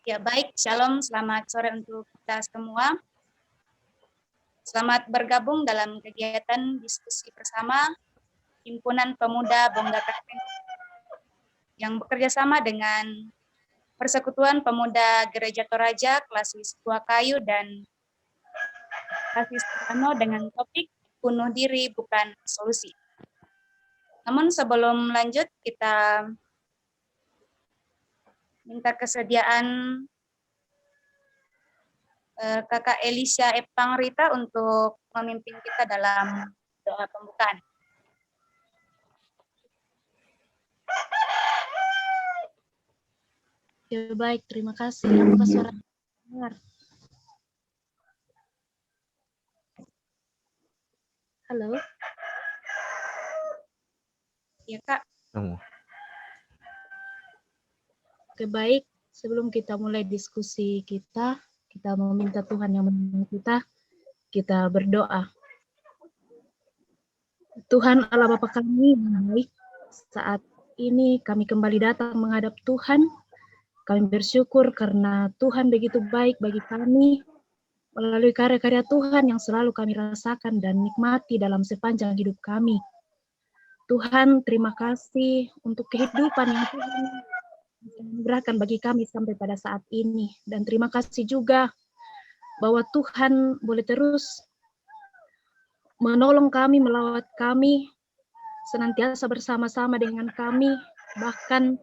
Ya, baik. Shalom, selamat sore untuk kita semua. Selamat bergabung dalam kegiatan diskusi bersama Himpunan Pemuda Bongga Karaweng yang bekerja sama dengan Persekutuan Pemuda Gereja Toraja, Klasis Tua Kayu, dan Klasis Rano dengan topik bunuh diri bukan solusi. Namun sebelum lanjut, kita minta kesediaan Kakak Elisha Epang Rita untuk memimpin kita dalam doa pembukaan. Ya, baik, terima kasih. Apakah suara dengar? Halo? Ya, Kak. Oke, baik. Sebelum kita mulai diskusi kita meminta Tuhan yang menolong kita berdoa. Tuhan Allah Bapa kami yang baik, saat ini kami kembali datang menghadap Tuhan. Kami bersyukur karena Tuhan begitu baik bagi kami, melalui karya-karya Tuhan yang selalu kami rasakan dan nikmati dalam sepanjang hidup kami. Tuhan, terima kasih untuk kehidupan yang Tuhan berikan bagi kami sampai pada saat ini. Dan terima kasih juga bahwa Tuhan boleh terus menolong kami, melawat kami, senantiasa bersama-sama dengan kami. Bahkan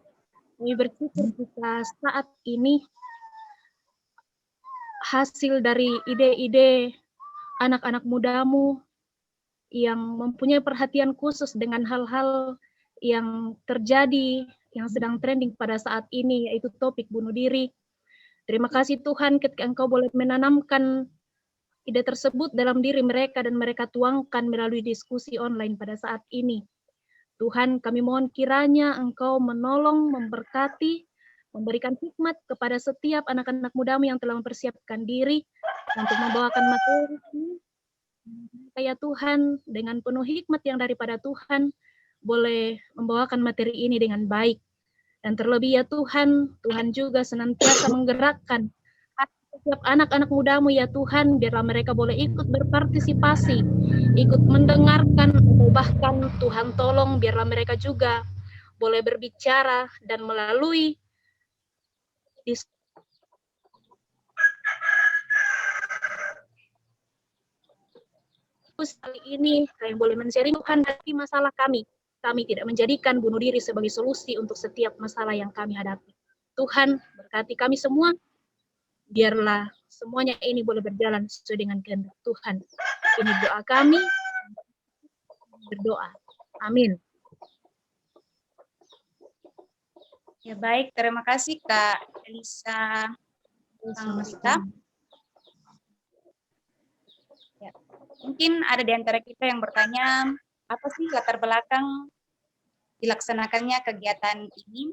kami bersyukur jika saat ini hasil dari ide-ide anak-anak mudamu yang mempunyai perhatian khusus dengan hal-hal yang terjadi, yang sedang trending pada saat ini, yaitu topik bunuh diri. Terima kasih Tuhan ketika Engkau boleh menanamkan ide tersebut dalam diri mereka dan mereka tuangkan melalui diskusi online pada saat ini. Tuhan, kami mohon kiranya Engkau menolong, memberkati, memberikan hikmat kepada setiap anak-anak mudamu yang telah mempersiapkan diri untuk membawakan materi. Ya Tuhan, dengan penuh hikmat yang daripada Tuhan, boleh membawakan materi ini dengan baik. Dan terlebih ya Tuhan, Tuhan juga senantiasa menggerakkan setiap anak-anak mudamu ya Tuhan, biarlah mereka boleh ikut berpartisipasi, ikut mendengarkan, atau bahkan Tuhan tolong biarlah mereka juga boleh berbicara dan melalui diskusi kali ini, kalian boleh men-sharing Tuhan hadapi masalah kami. Kami tidak menjadikan bunuh diri sebagai solusi untuk setiap masalah yang kami hadapi. Tuhan, berkati kami semua, biarlah semuanya ini boleh berjalan sesuai dengan kehendak Tuhan. Ini doa kami, berdoa. Amin. Ya, baik, terima kasih Kak Elisha Epang Rita. Ya, mungkin ada di antara kita yang bertanya, apa sih latar belakang dilaksanakannya kegiatan ini?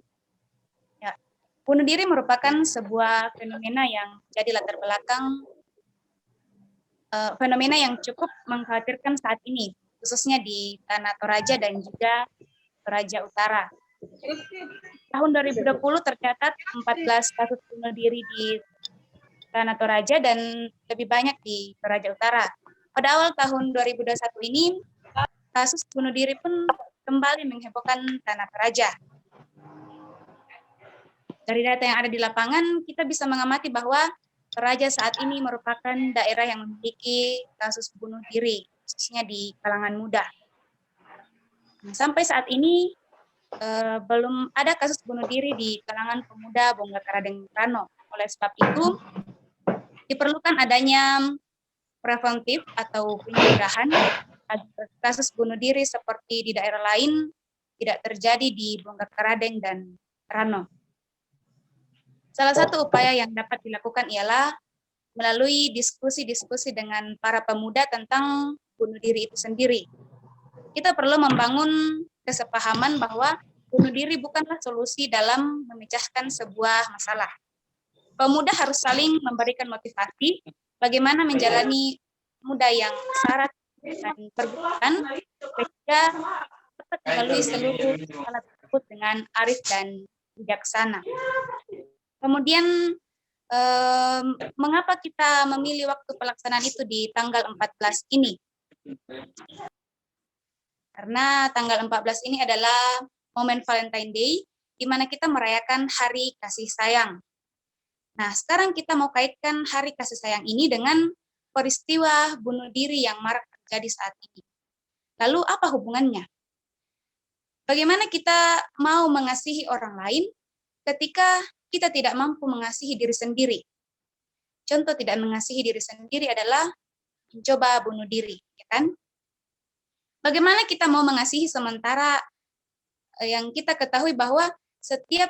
Ya, bunuh diri merupakan sebuah fenomena yang jadi latar belakang fenomena yang cukup mengkhawatirkan saat ini, khususnya di Tanah Toraja dan juga Toraja Utara. Tahun 2020 tercatat 14 kasus bunuh diri di Tanah Toraja dan lebih banyak di Toraja Utara. Pada awal tahun 2021 ini, kasus bunuh diri pun kembali menghebohkan Tanah Toraja. Dari data yang ada di lapangan, kita bisa mengamati bahwa Toraja saat ini merupakan daerah yang memiliki kasus bunuh diri, khususnya di kalangan muda. Nah, sampai saat ini, belum ada kasus bunuh diri di kalangan pemuda Bongga Karaweng Rano. Oleh sebab itu, diperlukan adanya preventif atau pencegahan agar kasus bunuh diri seperti di daerah lain tidak terjadi di Bongga Karaweng dan Rano. Salah satu upaya yang dapat dilakukan ialah melalui diskusi-diskusi dengan para pemuda tentang bunuh diri itu sendiri. Kita perlu membangun kesepahaman bahwa bunuh diri bukanlah solusi dalam memecahkan sebuah masalah. Pemuda harus saling memberikan motivasi bagaimana menjalani muda yang syarat dan perbuatan sehingga dapat melalui seluruh masalah tersebut dengan arif dan bijaksana. Kemudian mengapa kita memilih waktu pelaksanaan itu di tanggal 14 ini? Karena tanggal 14 ini adalah momen Valentine Day, di mana kita merayakan Hari Kasih Sayang. Nah, sekarang kita mau kaitkan Hari Kasih Sayang ini dengan peristiwa bunuh diri yang marak terjadi saat ini. Lalu apa hubungannya? Bagaimana kita mau mengasihi orang lain ketika kita tidak mampu mengasihi diri sendiri? Contoh tidak mengasihi diri sendiri adalah mencoba bunuh diri, ya kan? Bagaimana kita mau mengasihi sementara yang kita ketahui bahwa setiap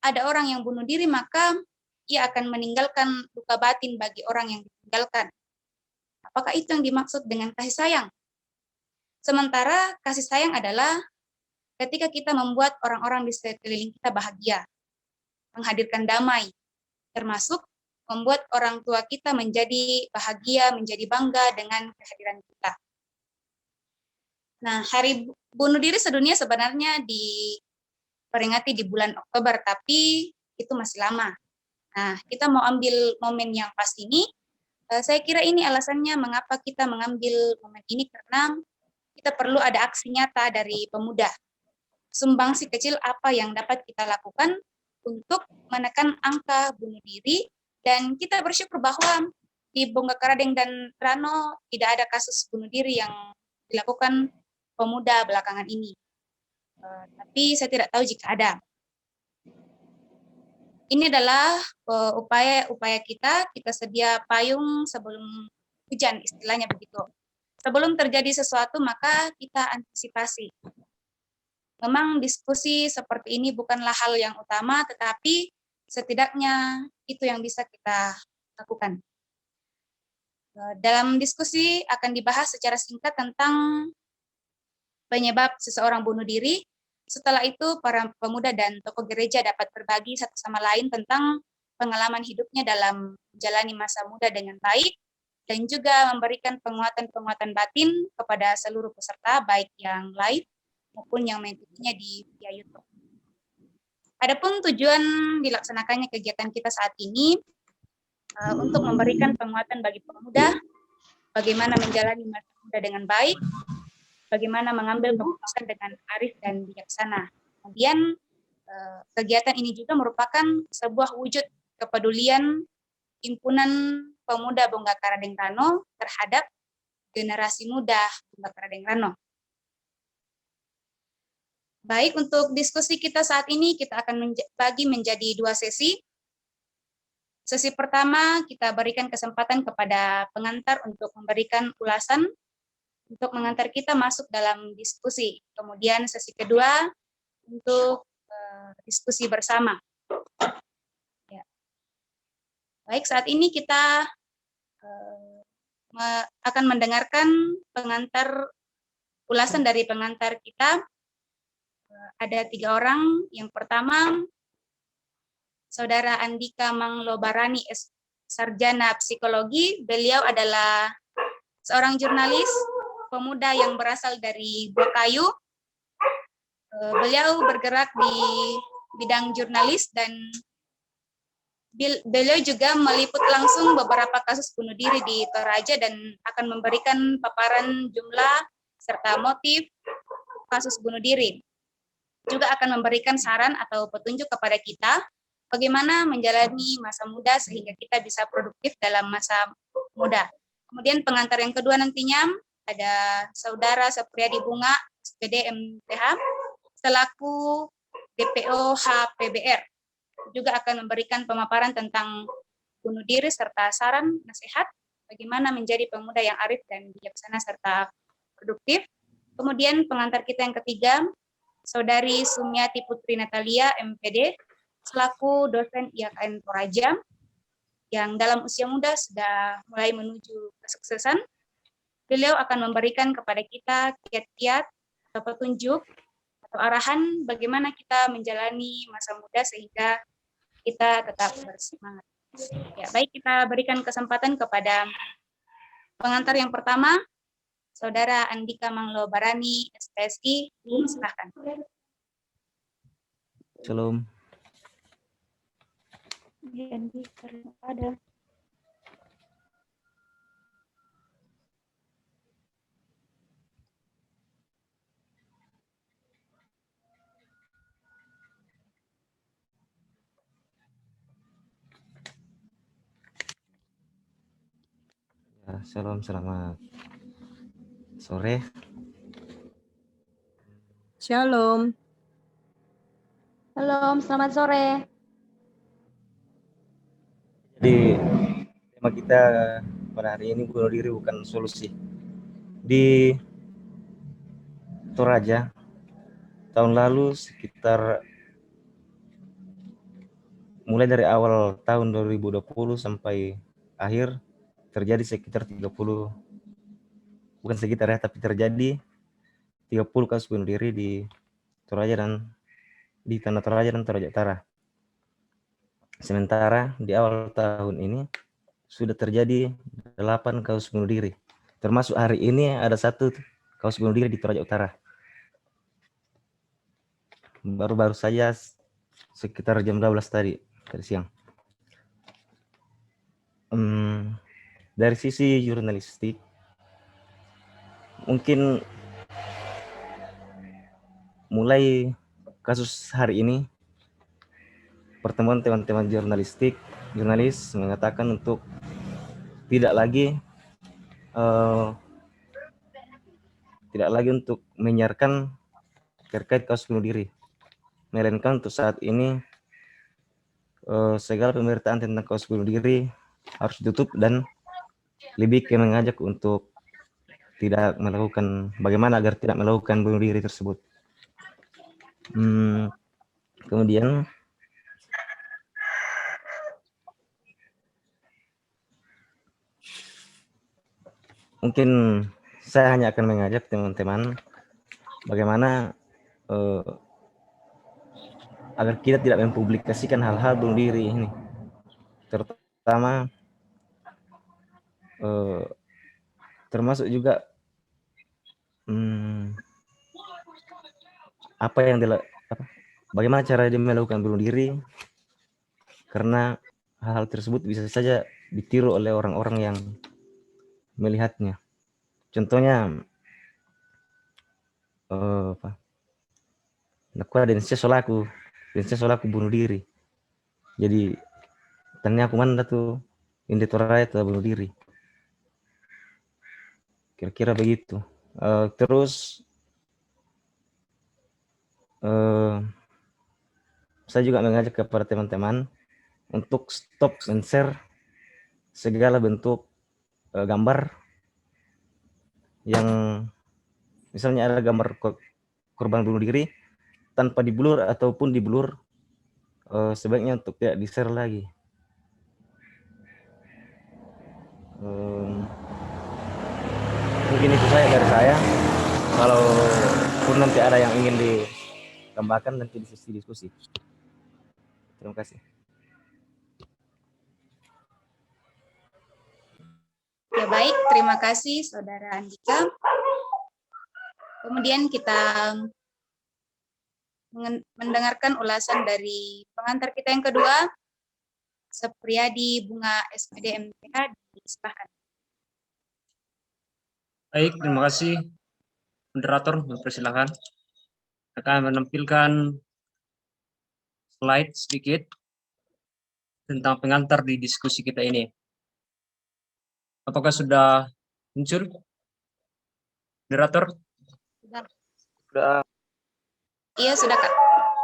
ada orang yang bunuh diri, maka ia akan meninggalkan luka batin bagi orang yang ditinggalkan. Apakah itu yang dimaksud dengan kasih sayang? Sementara kasih sayang adalah ketika kita membuat orang-orang di sekeliling kita bahagia, menghadirkan damai, termasuk membuat orang tua kita menjadi bahagia, menjadi bangga dengan kehadiran kita. Nah, Hari Bunuh Diri Sedunia sebenarnya diperingati di bulan Oktober, tapi itu masih lama. Nah, kita mau ambil momen yang pas ini. Saya kira ini alasannya mengapa kita mengambil momen ini, karena kita perlu ada aksi nyata dari pemuda. Sumbangsi kecil apa yang dapat kita lakukan untuk menekan angka bunuh diri, dan kita bersyukur bahwa di Bongkakaradeng dan Rano tidak ada kasus bunuh diri yang dilakukan pemuda belakangan ini. Tapi saya tidak tahu jika ada. Ini adalah upaya kita sedia payung sebelum hujan, istilahnya begitu. Sebelum terjadi sesuatu, maka kita antisipasi. Memang diskusi seperti ini bukanlah hal yang utama, tetapi setidaknya itu yang bisa kita lakukan. Dalam diskusi akan dibahas secara singkat tentang penyebab seseorang bunuh diri. Setelah itu, para pemuda dan tokoh gereja dapat berbagi satu sama lain tentang pengalaman hidupnya dalam menjalani masa muda dengan baik, dan juga memberikan penguatan-penguatan batin kepada seluruh peserta, baik yang live maupun yang mengikutinya di via YouTube. Adapun tujuan dilaksanakannya kegiatan kita saat ini untuk memberikan penguatan bagi pemuda, bagaimana menjalani masa muda dengan baik, bagaimana mengambil keputusan dengan arif dan bijaksana. Kemudian kegiatan ini juga merupakan sebuah wujud kepedulian Himpunan Pemuda Bongkakaradeng Rano terhadap generasi muda Bongkakaradeng Rano. Baik, untuk diskusi kita saat ini kita akan bagi menjadi 2 sesi. Sesi pertama kita berikan kesempatan kepada pengantar untuk memberikan ulasan untuk mengantar kita masuk dalam diskusi. Kemudian sesi kedua untuk diskusi bersama. Ya. Baik, saat ini kita akan mendengarkan ulasan dari pengantar kita. Ada 3 orang. Yang pertama, Saudara Andika Manglobarani, sarjana psikologi. Beliau adalah seorang jurnalis pemuda yang berasal dari Bokayu. Beliau bergerak di bidang jurnalis dan beliau juga meliput langsung beberapa kasus bunuh diri di Toraja dan akan memberikan paparan jumlah serta motif kasus bunuh diri. Juga akan memberikan saran atau petunjuk kepada kita bagaimana menjalani masa muda sehingga kita bisa produktif dalam masa muda. Kemudian pengantar yang kedua nantinya ada Saudara Supriyadi Bunga, SPD MTH, selaku DPO HPBR. Juga akan memberikan pemaparan tentang bunuh diri serta saran nasihat bagaimana menjadi pemuda yang arif dan bijaksana serta produktif. Kemudian pengantar kita yang ketiga, Saudari Sumiati Putri Natalia, MPD, selaku dosen IAKN Toraja, yang dalam usia muda sudah mulai menuju kesuksesan. Beliau akan memberikan kepada kita kiat-kiat atau petunjuk atau arahan bagaimana kita menjalani masa muda sehingga kita tetap bersemangat. Ya, baik, kita berikan kesempatan kepada pengantar yang pertama, Saudara Andika Manglobarani, SPSI, silakan. Shalom. Janji karena ada. Ya, shalom, selamat sore. Shalom. Shalom, selamat sore. Jadi tema kita pada hari ini, bunuh diri bukan solusi. Di Toraja tahun lalu sekitar mulai dari awal tahun 2020 sampai akhir terjadi sekitar 30, bukan sekitar ya, tapi terjadi 30 kasus bunuh diri di Toraja dan di Tanah Toraja dan Toraja Utara. Sementara di awal tahun ini sudah terjadi 8 kasus bunuh diri. Termasuk hari ini ada 1 kasus bunuh diri di Toraja Utara. Baru-baru saja sekitar jam 12 tadi siang. Dari sisi jurnalistik, mungkin mulai kasus hari ini, pertemuan teman-teman jurnalis mengatakan untuk tidak lagi untuk menyiarkan terkait kasus bunuh diri, melainkan untuk saat ini segala pemberitaan tentang kasus bunuh diri harus ditutup dan lebih ke mengajak untuk tidak melakukan, bagaimana agar tidak melakukan bunuh diri tersebut. Kemudian mungkin saya hanya akan mengajak teman-teman bagaimana agar kita tidak mempublikasikan hal-hal bunuh diri ini, terutama termasuk juga bagaimana cara dia melakukan bunuh diri, karena hal-hal tersebut bisa saja ditiru oleh orang-orang yang melihatnya. Contohnya dense solaku bunuh diri. Jadi tanya aku mana tuh ini Toraja itu bunuh diri. Kira-kira begitu. Terus saya juga mengajak kepada teman-teman untuk stop men-share segala bentuk gambar yang misalnya ada gambar korban bunuh diri tanpa diblur ataupun diblur, sebaiknya untuk tidak di-share lagi. Mungkin itu saja dari saya. Kalau pun nanti ada yang ingin ditambahkan, nanti di sesi diskusi. Terima kasih. Ya baik, terima kasih Saudara Andika. Kemudian kita mendengarkan ulasan dari pengantar kita yang kedua, Supriyadi Bunga SPD MTH, disilahkan. Baik, terima kasih. Moderator, mempersilahkan. Akan menampilkan slide sedikit tentang pengantar di diskusi kita ini. Apakah sudah muncul? Moderator? Sudah. Iya, sudah Kak.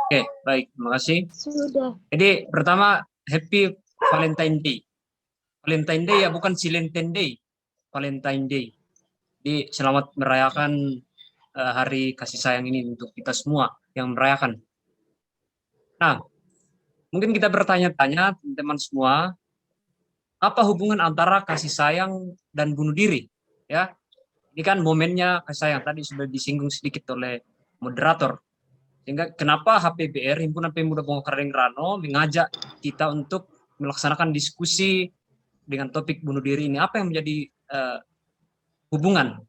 Oke, baik, terima kasih. Sudah. Jadi pertama, Happy Valentine Day. Valentine Day ya, bukan Silentine Day. Valentine Day. Jadi selamat merayakan hari kasih sayang ini untuk kita semua yang merayakan. Nah, mungkin kita bertanya-tanya teman-teman semua, apa hubungan antara kasih sayang dan bunuh diri? Ya, ini kan momennya kasih sayang, tadi sudah disinggung sedikit oleh moderator. Sehingga kenapa HPBR, Himpunan Pemuda Bongkar Rano, mengajak kita untuk melaksanakan diskusi dengan topik bunuh diri ini? Apa yang menjadi hubungan?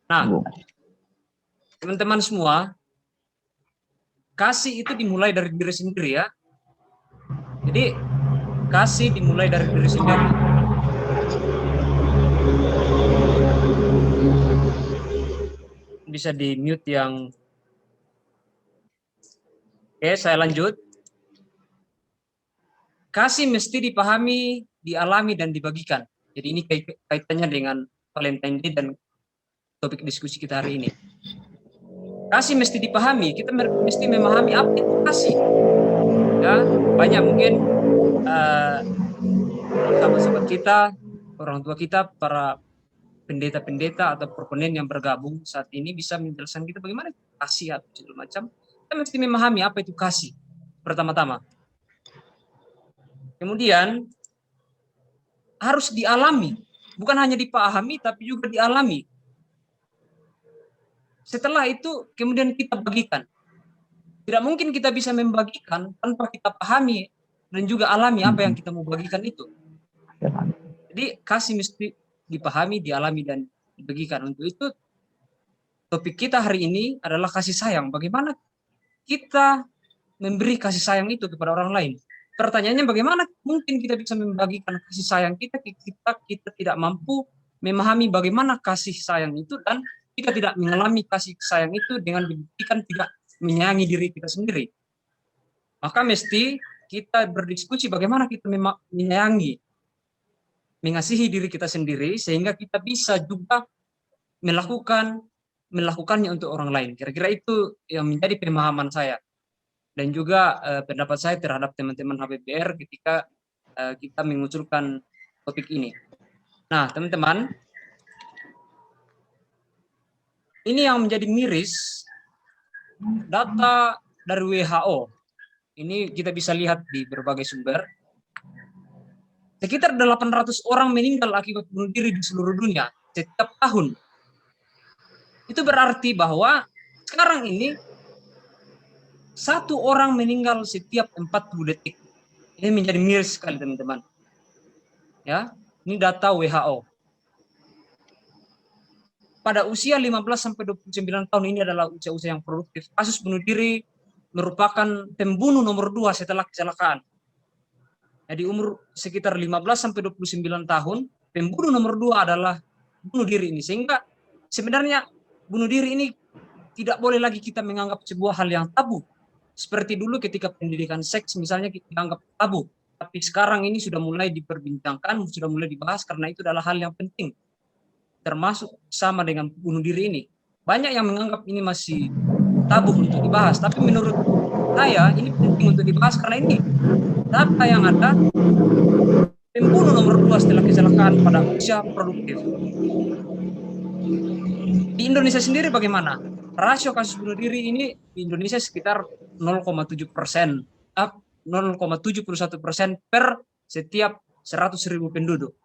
Nah, teman-teman semua, kasih itu dimulai dari diri sendiri ya. Jadi Kasih dimulai dari diri sendiri. Bisa di mute yang... Oke, saya lanjut. Kasih mesti dipahami, dialami, dan dibagikan. Jadi ini kaitannya dengan Valentine Day dan topik diskusi kita hari ini. Kasih mesti dipahami, kita mesti memahami apa itu kasih. Ya, banyak mungkin sahabat-sahabat kita, orang tua kita, para pendeta-pendeta atau proponen yang bergabung saat ini bisa menjelaskan kita bagaimana kasih atau segala macam. Kita mesti memahami apa itu kasih pertama-tama. Kemudian harus dialami, bukan hanya dipahami tapi juga dialami. Setelah itu kemudian kita bagikan. Tidak mungkin kita bisa membagikan tanpa kita pahami dan juga alami apa yang kita mau bagikan itu. Jadi kasih mesti dipahami, dialami, dan dibagikan. Untuk itu topik kita hari ini adalah kasih sayang. Bagaimana kita memberi kasih sayang itu kepada orang lain. Pertanyaannya bagaimana mungkin kita bisa membagikan kasih sayang kita tidak mampu memahami bagaimana kasih sayang itu, dan kita tidak mengalami kasih sayang itu dengan dibuktikan tidak menyayangi diri kita sendiri. Maka mesti kita berdiskusi bagaimana kita menyayangi, mengasihi diri kita sendiri sehingga kita bisa juga melakukannya untuk orang lain. Kira-kira itu yang menjadi pemahaman saya dan juga pendapat saya terhadap teman-teman HPBR ketika kita mengusulkan topik ini. Nah, teman-teman, ini yang menjadi miris, data dari WHO. Ini kita bisa lihat di berbagai sumber. Sekitar 800 orang meninggal akibat bunuh diri di seluruh dunia setiap tahun. Itu berarti bahwa sekarang ini 1 orang meninggal setiap 40 detik. Ini menjadi miris sekali, teman-teman. Ya, ini data WHO. Pada usia 15 sampai 29 tahun ini adalah usia-usia yang produktif. Kasus bunuh diri merupakan pembunuh nomor 2 setelah kecelakaan. Jadi umur sekitar 15 sampai 29 tahun, pembunuh nomor 2 adalah bunuh diri ini. Sehingga sebenarnya bunuh diri ini tidak boleh lagi kita menganggap sebuah hal yang tabu. Seperti dulu ketika pendidikan seks misalnya kita anggap tabu. Tapi sekarang ini sudah mulai diperbincangkan, sudah mulai dibahas karena itu adalah hal yang penting. Termasuk sama dengan bunuh diri ini. Banyak yang menganggap ini masih tabu untuk dibahas. Tapi menurut saya ini penting untuk dibahas karena ini data yang ada, pembunuh nomor 2 setelah kecelakaan pada usia produktif. Di Indonesia sendiri bagaimana? Rasio kasus bunuh diri ini di Indonesia sekitar 0,7%, 0,71% per setiap 100.000 penduduk.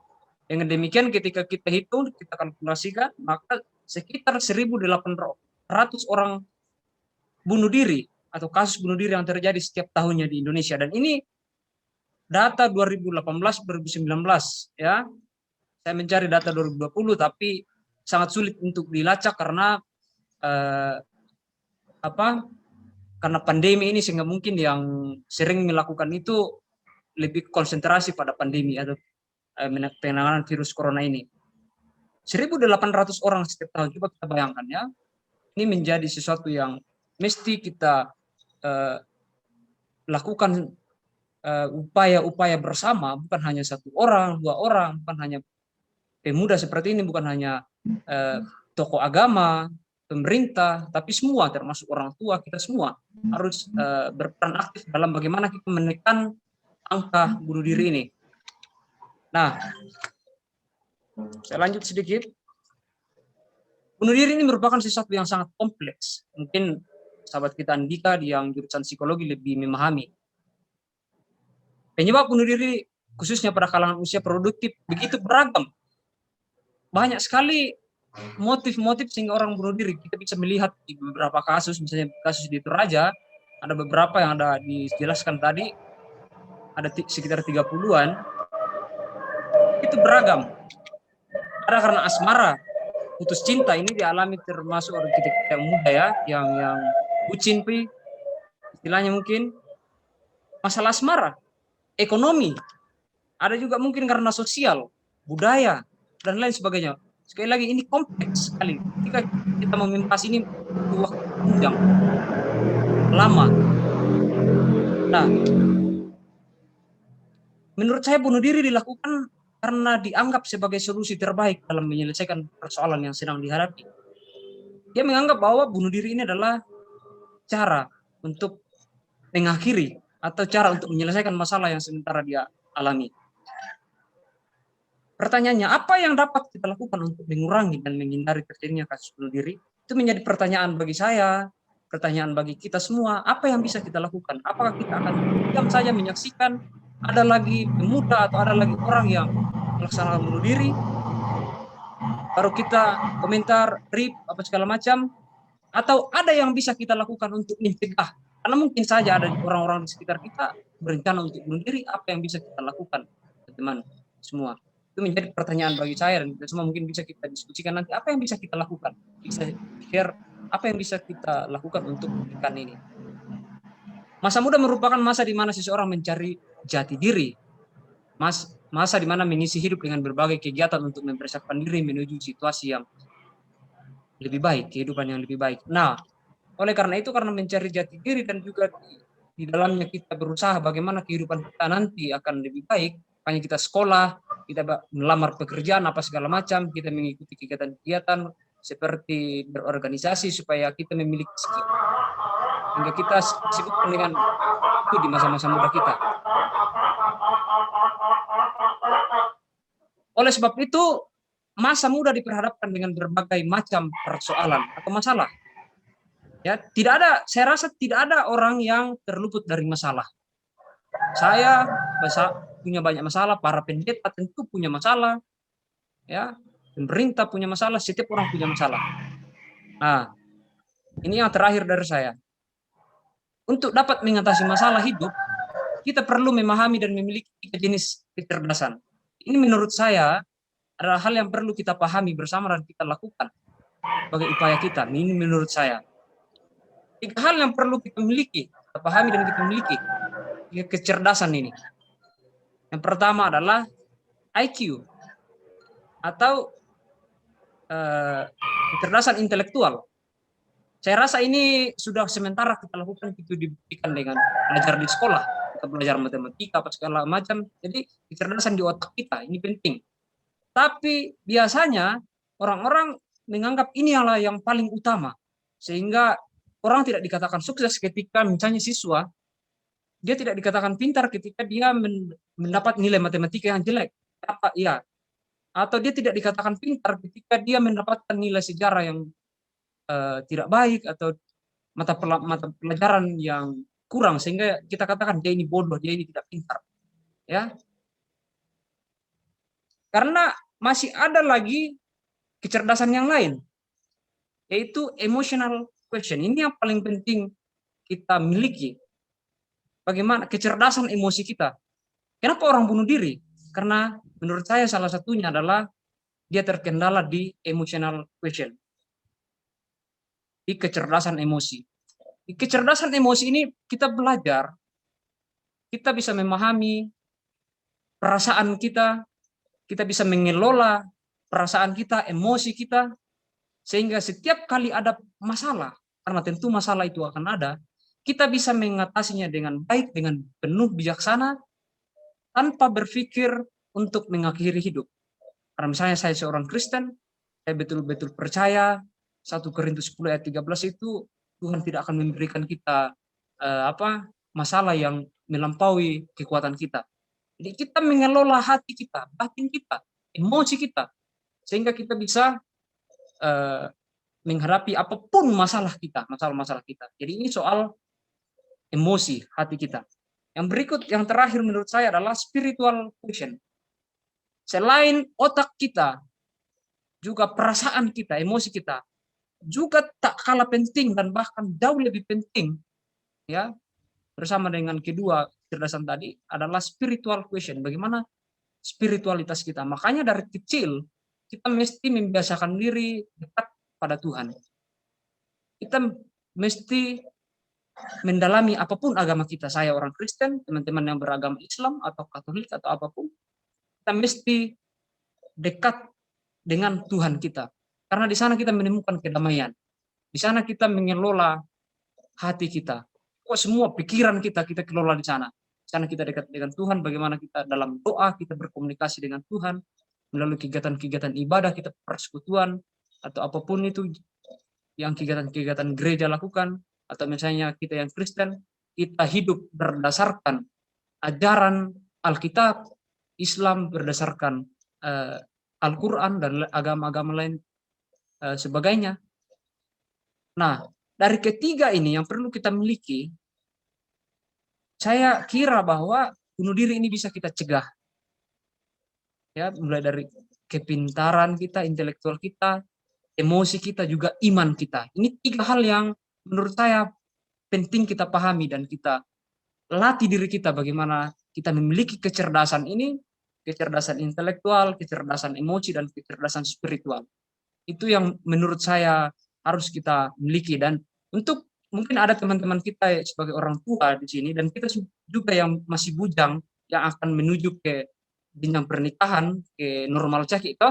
Dengan demikian ketika kita hitung, kita kalkulasikan, maka sekitar 1.800 orang bunuh diri atau kasus bunuh diri yang terjadi setiap tahunnya di Indonesia. Dan ini data 2018-2019 ya. Saya mencari data 2020 tapi sangat sulit untuk dilacak karena karena pandemi ini, sehingga mungkin yang sering melakukan itu lebih konsentrasi pada pandemi atau penanganan virus corona ini. 1.800 orang setiap tahun, coba kita bayangkan ya. Ini menjadi sesuatu yang mesti kita lakukan upaya-upaya bersama, bukan hanya 1 orang, 2 orang, bukan hanya pemuda seperti ini, bukan hanya tokoh agama, pemerintah, tapi semua termasuk orang tua kita semua harus berperan aktif dalam bagaimana kita menekan angka bunuh diri ini. Nah, saya lanjut sedikit. Bunuh diri ini merupakan sesuatu yang sangat kompleks. Mungkin sahabat kita Andika yang jurusan psikologi lebih memahami. Penyebab bunuh diri khususnya pada kalangan usia produktif begitu beragam. Banyak sekali motif-motif sehingga orang bunuh diri. Kita bisa melihat di beberapa kasus, misalnya kasus di Toraja, ada beberapa yang ada dijelaskan tadi, ada sekitar 30-an, itu beragam. Ada karena asmara, putus cinta, ini dialami termasuk orang kita yang muda ya, yang bucin, istilahnya mungkin, masalah asmara, ekonomi, ada juga mungkin karena sosial, budaya, dan lain sebagainya. Sekali lagi ini kompleks sekali. Ketika kita membahas ini butuh waktu panjang, lama. Nah, menurut saya bunuh diri dilakukan karena dianggap sebagai solusi terbaik dalam menyelesaikan persoalan yang sedang dihadapi. Dia menganggap bahwa bunuh diri ini adalah cara untuk mengakhiri atau cara untuk menyelesaikan masalah yang sementara dia alami. Pertanyaannya, apa yang dapat kita lakukan untuk mengurangi dan menghindari terjadinya kasus bunuh diri? Itu menjadi pertanyaan bagi saya, pertanyaan bagi kita semua. Apa yang bisa kita lakukan? Apakah kita akan diam saja menyaksikan ada lagi pemuda atau ada lagi orang yang melaksanakan bunuh diri? Baru kita komentar, rip, apa segala macam? Atau ada yang bisa kita lakukan untuk mencegah? Karena mungkin saja ada orang-orang di sekitar kita berencana untuk bunuh diri. Apa yang bisa kita lakukan, teman-teman semua? Itu menjadi pertanyaan bagi saya dan kita semua mungkin bisa kita diskusikan nanti apa yang bisa kita lakukan. Bisa share apa yang bisa kita lakukan untuk menekan ini. Masa muda merupakan masa di mana seseorang mencari jati diri. Masa di mana mengisi hidup dengan berbagai kegiatan untuk mempersiapkan diri menuju situasi yang lebih baik, kehidupan yang lebih baik. Nah, oleh karena itu, karena mencari jati diri dan juga di dalamnya kita berusaha bagaimana kehidupan kita nanti akan lebih baik, makanya kita sekolah, kita melamar pekerjaan apa segala macam, kita mengikuti kegiatan-kegiatan seperti berorganisasi supaya kita memiliki skill hingga kita sibukkan dengan itu di masa-masa muda kita. Oleh sebab itu, masa muda diperhadapkan dengan berbagai macam persoalan atau masalah. Ya, saya rasa tidak ada orang yang terluput dari masalah. Saya punya banyak masalah, para pendeta tentu punya masalah, ya, pemerintah punya masalah, setiap orang punya masalah. Nah, ini yang terakhir dari saya. Untuk dapat mengatasi masalah hidup, kita perlu memahami dan memiliki tiga jenis kecerdasan. Ini menurut saya adalah hal yang perlu kita pahami bersama dan kita lakukan sebagai upaya kita. Ini menurut saya. Tiga hal yang perlu kita miliki, kita pahami dan kita miliki kecerdasan ini. Yang pertama adalah IQ atau kecerdasan intelektual. Saya rasa ini sudah sementara kita lakukan, itu dibuktikan dengan belajar di sekolah, kita belajar matematika apa segala macam. Jadi kecerdasan di otak kita ini penting. Tapi biasanya orang-orang menganggap ini adalah yang paling utama, sehingga orang tidak dikatakan sukses ketika misalnya siswa, dia tidak dikatakan pintar ketika dia mendapat nilai matematika yang jelek. Iya. Atau dia tidak dikatakan pintar ketika dia mendapatkan nilai sejarah yang tidak baik atau mata pelajaran yang kurang, sehingga kita katakan dia ini bodoh, dia ini tidak pintar. Ya. Karena masih ada lagi kecerdasan yang lain, yaitu emotional question. Ini yang paling penting kita miliki. Bagaimana kecerdasan emosi kita. Kenapa orang bunuh diri? Karena menurut saya salah satunya adalah dia terkendala di emotional question. Di kecerdasan emosi. Di kecerdasan emosi ini kita belajar, kita bisa memahami perasaan kita bisa mengelola perasaan kita, emosi kita, sehingga setiap kali ada masalah, karena tentu masalah itu akan ada, kita bisa mengatasinya dengan baik, dengan penuh bijaksana, tanpa berpikir untuk mengakhiri hidup. Karena misalnya saya seorang Kristen, saya betul-betul percaya 1 Korintus 10 ayat 13 itu Tuhan tidak akan memberikan kita masalah yang melampaui kekuatan kita. Jadi kita mengelola hati kita, batin kita, emosi kita, sehingga kita bisa menghadapi apapun masalah kita, masalah-masalah kita. Jadi ini soal emosi hati kita. Yang berikut, yang terakhir menurut saya adalah spiritual quotient. Selain otak kita, juga perasaan kita, emosi kita, juga tak kalah penting dan bahkan jauh lebih penting, ya, bersama dengan kedua kecerdasan tadi adalah spiritual quotient. Bagaimana spiritualitas kita? Makanya dari kecil kita mesti membiasakan diri dekat pada Tuhan. Kita mesti mendalami apapun agama kita. Saya orang Kristen, teman-teman yang beragama Islam atau Katolik atau apapun, kita mesti dekat dengan Tuhan kita. Karena di sana kita menemukan kedamaian. Di sana kita mengelola hati kita. Kok semua pikiran kita kelola di sana. Di sana kita dekat dengan Tuhan, bagaimana kita dalam doa, kita berkomunikasi dengan Tuhan, melalui kegiatan-kegiatan ibadah, kita persekutuan, atau apapun itu yang kegiatan-kegiatan gereja lakukan, atau misalnya kita yang Kristen, kita hidup berdasarkan ajaran Alkitab, Islam berdasarkan Al-Quran dan agama-agama lain sebagainya. Nah, dari ketiga ini yang perlu kita miliki, saya kira bahwa bunuh diri ini bisa kita cegah. Ya, mulai dari kepintaran kita, intelektual kita, emosi kita, juga iman kita. Ini tiga hal yang menurut saya penting kita pahami dan kita latih diri kita bagaimana kita memiliki kecerdasan ini, kecerdasan intelektual, kecerdasan emosi, dan kecerdasan spiritual. Itu yang menurut saya harus kita miliki. Dan untuk mungkin ada teman-teman kita sebagai orang tua di sini, dan kita juga yang masih bujang, yang akan menuju ke jenjang pernikahan, ke normal caki itu,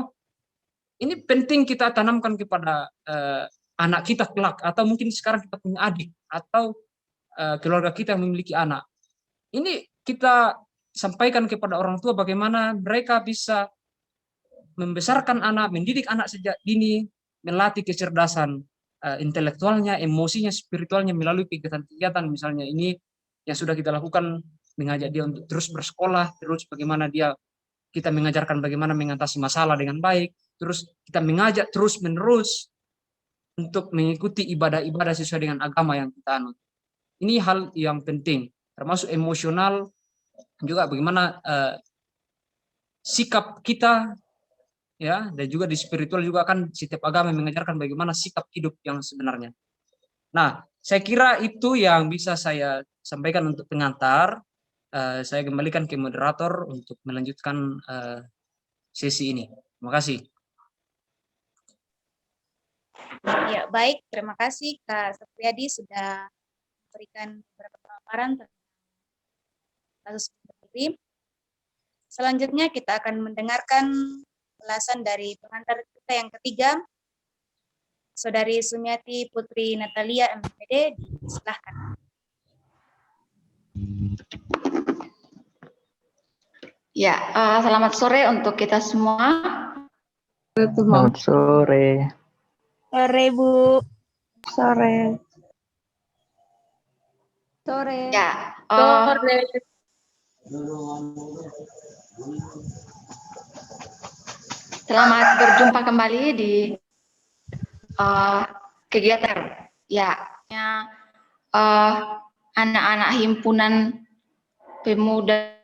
ini penting kita tanamkan kepada anak kita kelak, atau mungkin sekarang kita punya adik, atau keluarga kita yang memiliki anak. Ini kita sampaikan kepada orang tua bagaimana mereka bisa membesarkan anak, mendidik anak sejak dini, melatih kecerdasan intelektualnya, emosinya, spiritualnya melalui kegiatan-kegiatan misalnya ini yang sudah kita lakukan, mengajak dia untuk terus bersekolah, terus bagaimana kita mengajarkan bagaimana mengatasi masalah dengan baik, terus kita mengajak terus-menerus untuk mengikuti ibadah-ibadah sesuai dengan agama yang kita anut. Ini hal yang penting, termasuk emosional, juga bagaimana sikap kita, ya, dan juga di spiritual juga kan setiap agama mengajarkan bagaimana sikap hidup yang sebenarnya. Nah, saya kira itu yang bisa saya sampaikan untuk pengantar. Saya kembalikan ke moderator untuk melanjutkan sesi ini. Terima kasih. Ya, baik. Terima kasih Kak Sapriyadi sudah memberikan beberapa pemaparan tentang kasus bunuh diri. Selanjutnya kita akan mendengarkan ulasan dari pengantar kita yang ketiga, Saudari Sumiati Putri Natalia MPD. Silahkan. Ya, selamat sore untuk kita semua. Selamat sore. Sore, Bu. Sore. Sore. Ya, Sore. selamat berjumpa kembali di kegiatan anak-anak himpunan pemuda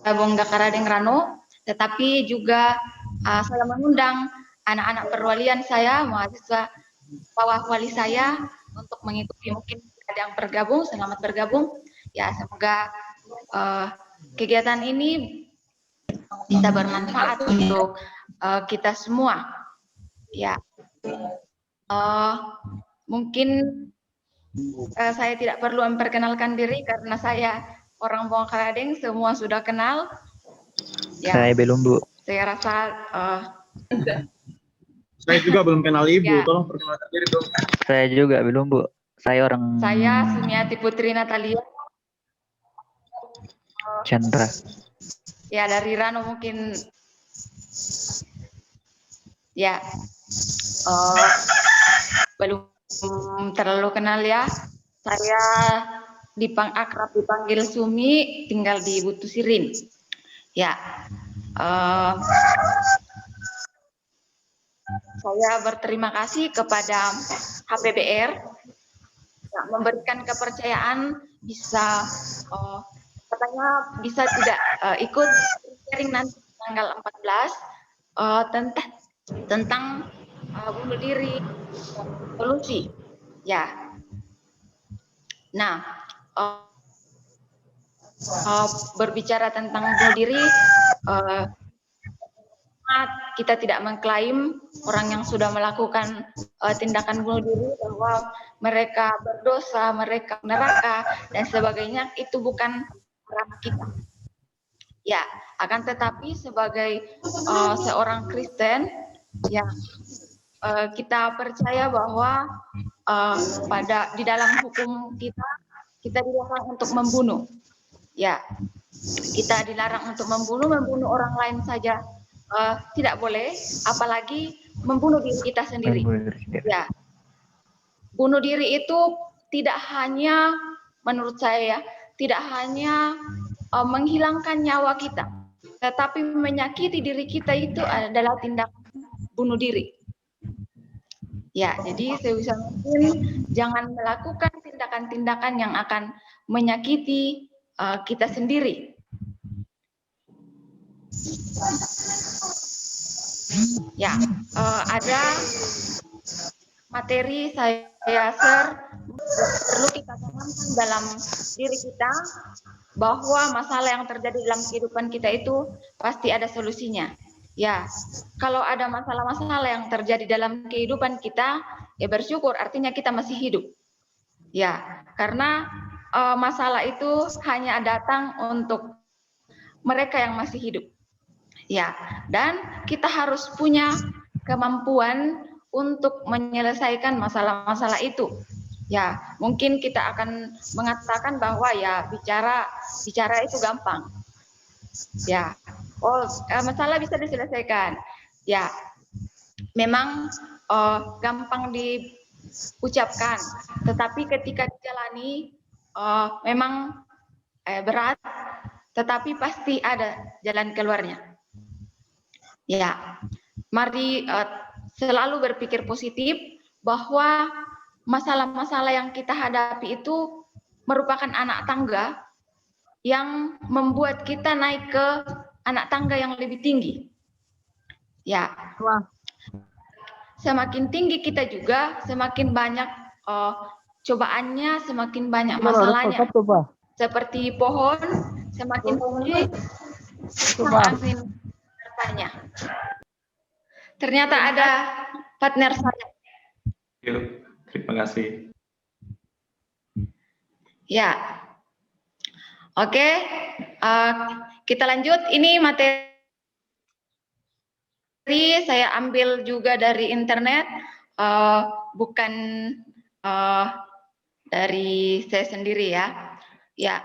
Bongga Karadeng Rano, tetapi juga saya mengundang anak-anak perwalian saya, mahasiswa bawah wali saya untuk mengikuti. Mungkin ada yang bergabung, selamat bergabung. Ya, semoga kegiatan ini bisa bermanfaat untuk kita semua. Ya, mungkin saya tidak perlu memperkenalkan diri karena saya orang Bongga Karadeng, semua sudah kenal. Ya, Saya belum, Bu. saya rasa saya juga belum kenal Ibu, Ya. tolong perkenalkan diri dong. Saya juga belum, Bu. Saya orang saya Sumiati Putri Natalia. Chandra. Ya, dari Rano mungkin. Ya, belum terlalu kenal ya. Saya akrab dipanggil Sumi, tinggal di Butusirin. Ya, saya berterima kasih kepada HPBR yang memberikan kepercayaan bisa katanya bisa tidak ikut sharing nanti tanggal 14 tentang bunuh diri solusi. Ya. Nah, berbicara tentang bunuh diri, kita tidak mengklaim orang yang sudah melakukan tindakan bunuh diri bahwa mereka berdosa, mereka neraka dan sebagainya, itu bukan ranah kita. Ya, akan tetapi sebagai seorang Kristen, ya kita percaya bahwa di dalam hukum kita dilarang untuk membunuh. Ya, kita dilarang untuk membunuh orang lain saja tidak boleh, apalagi membunuh diri kita sendiri. Ya, bunuh diri itu tidak hanya, menurut saya, tidak hanya menghilangkan nyawa kita, tetapi menyakiti diri kita itu adalah tindakan bunuh diri. Ya, jadi sebisa mungkin jangan melakukan tindakan-tindakan yang akan menyakiti kita sendiri. Ya, ada materi saya share, perlu kita tanamkan dalam diri kita bahwa masalah yang terjadi dalam kehidupan kita itu pasti ada solusinya. Ya, kalau ada masalah-masalah yang terjadi dalam kehidupan kita, ya bersyukur, artinya kita masih hidup. Ya, karena masalah itu hanya datang untuk mereka yang masih hidup. Ya, dan kita harus punya kemampuan untuk menyelesaikan masalah-masalah itu. Ya, mungkin kita akan mengatakan bahwa ya bicara itu gampang. Ya, masalah bisa diselesaikan. Ya, memang gampang diucapkan, tetapi ketika dijalani memang berat, tetapi pasti ada jalan keluarnya. Ya, mari selalu berpikir positif bahwa masalah-masalah yang kita hadapi itu merupakan anak tangga yang membuat kita naik ke anak tangga yang lebih tinggi. Ya, semakin tinggi kita juga, semakin banyak cobaannya, semakin banyak masalahnya. Seperti pohon, semakin tinggi, angin bertanya. Ternyata ada partner saya. Yuk, terima kasih. Ya, oke, kita lanjut. Ini materi saya ambil juga dari internet, bukan dari saya sendiri ya. Ya,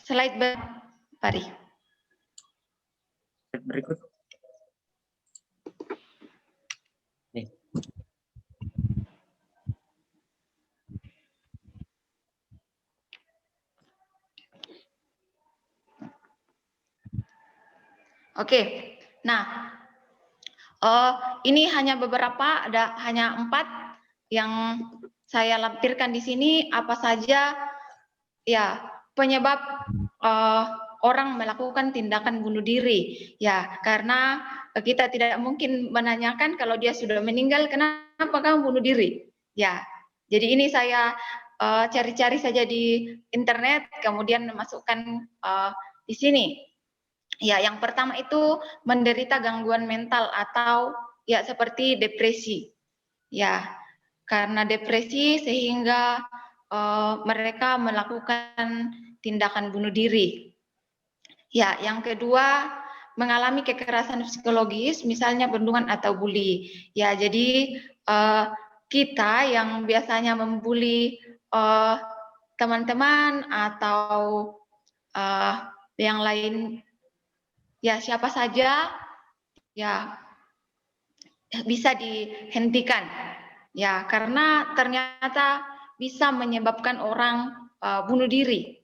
slide Pari. Berikut. Nih. Oke, nah ini hanya beberapa, ada hanya 4 yang saya lampirkan di sini. Apa saja ya penyebab orang melakukan tindakan bunuh diri? Ya, karena kita tidak mungkin menanyakan kalau dia sudah meninggal, kenapa kamu bunuh diri? Ya, jadi ini saya cari-cari saja di internet, kemudian memasukkan di sini. Ya, yang pertama itu menderita gangguan mental atau ya seperti depresi. Ya, karena depresi sehingga mereka melakukan tindakan bunuh diri. Ya, yang kedua mengalami kekerasan psikologis, misalnya perundungan atau bully. Ya, jadi kita yang biasanya membuli teman-teman atau yang lain, ya siapa saja, ya bisa dihentikan. Ya, karena ternyata bisa menyebabkan orang bunuh diri.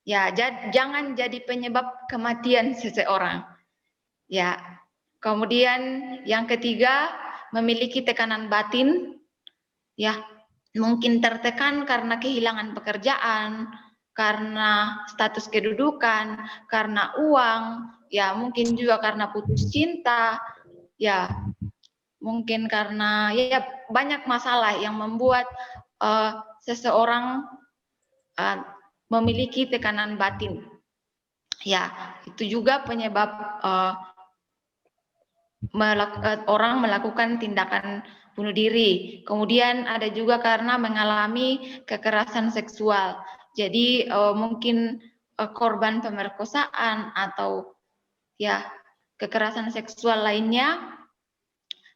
Ya, jangan jadi penyebab kematian seseorang. Ya, kemudian yang ketiga memiliki tekanan batin. Ya, mungkin tertekan karena kehilangan pekerjaan, karena status kedudukan, karena uang, ya mungkin juga karena putus cinta, ya mungkin karena ya banyak masalah yang membuat seseorang memiliki tekanan batin. Ya, itu juga penyebab orang melakukan tindakan bunuh diri. Kemudian ada juga karena mengalami kekerasan seksual. Jadi mungkin korban pemerkosaan atau ya kekerasan seksual lainnya,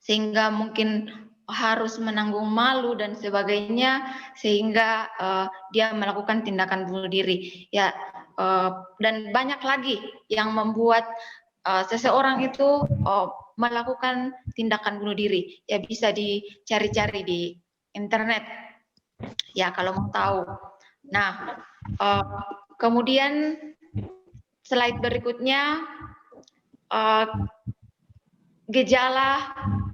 sehingga mungkin harus menanggung malu dan sebagainya, sehingga dia melakukan tindakan bunuh diri. Ya, dan banyak lagi yang membuat seseorang itu melakukan tindakan bunuh diri. Ya, bisa dicari-cari di internet. Ya, kalau mau tahu. Nah, kemudian slide berikutnya, gejala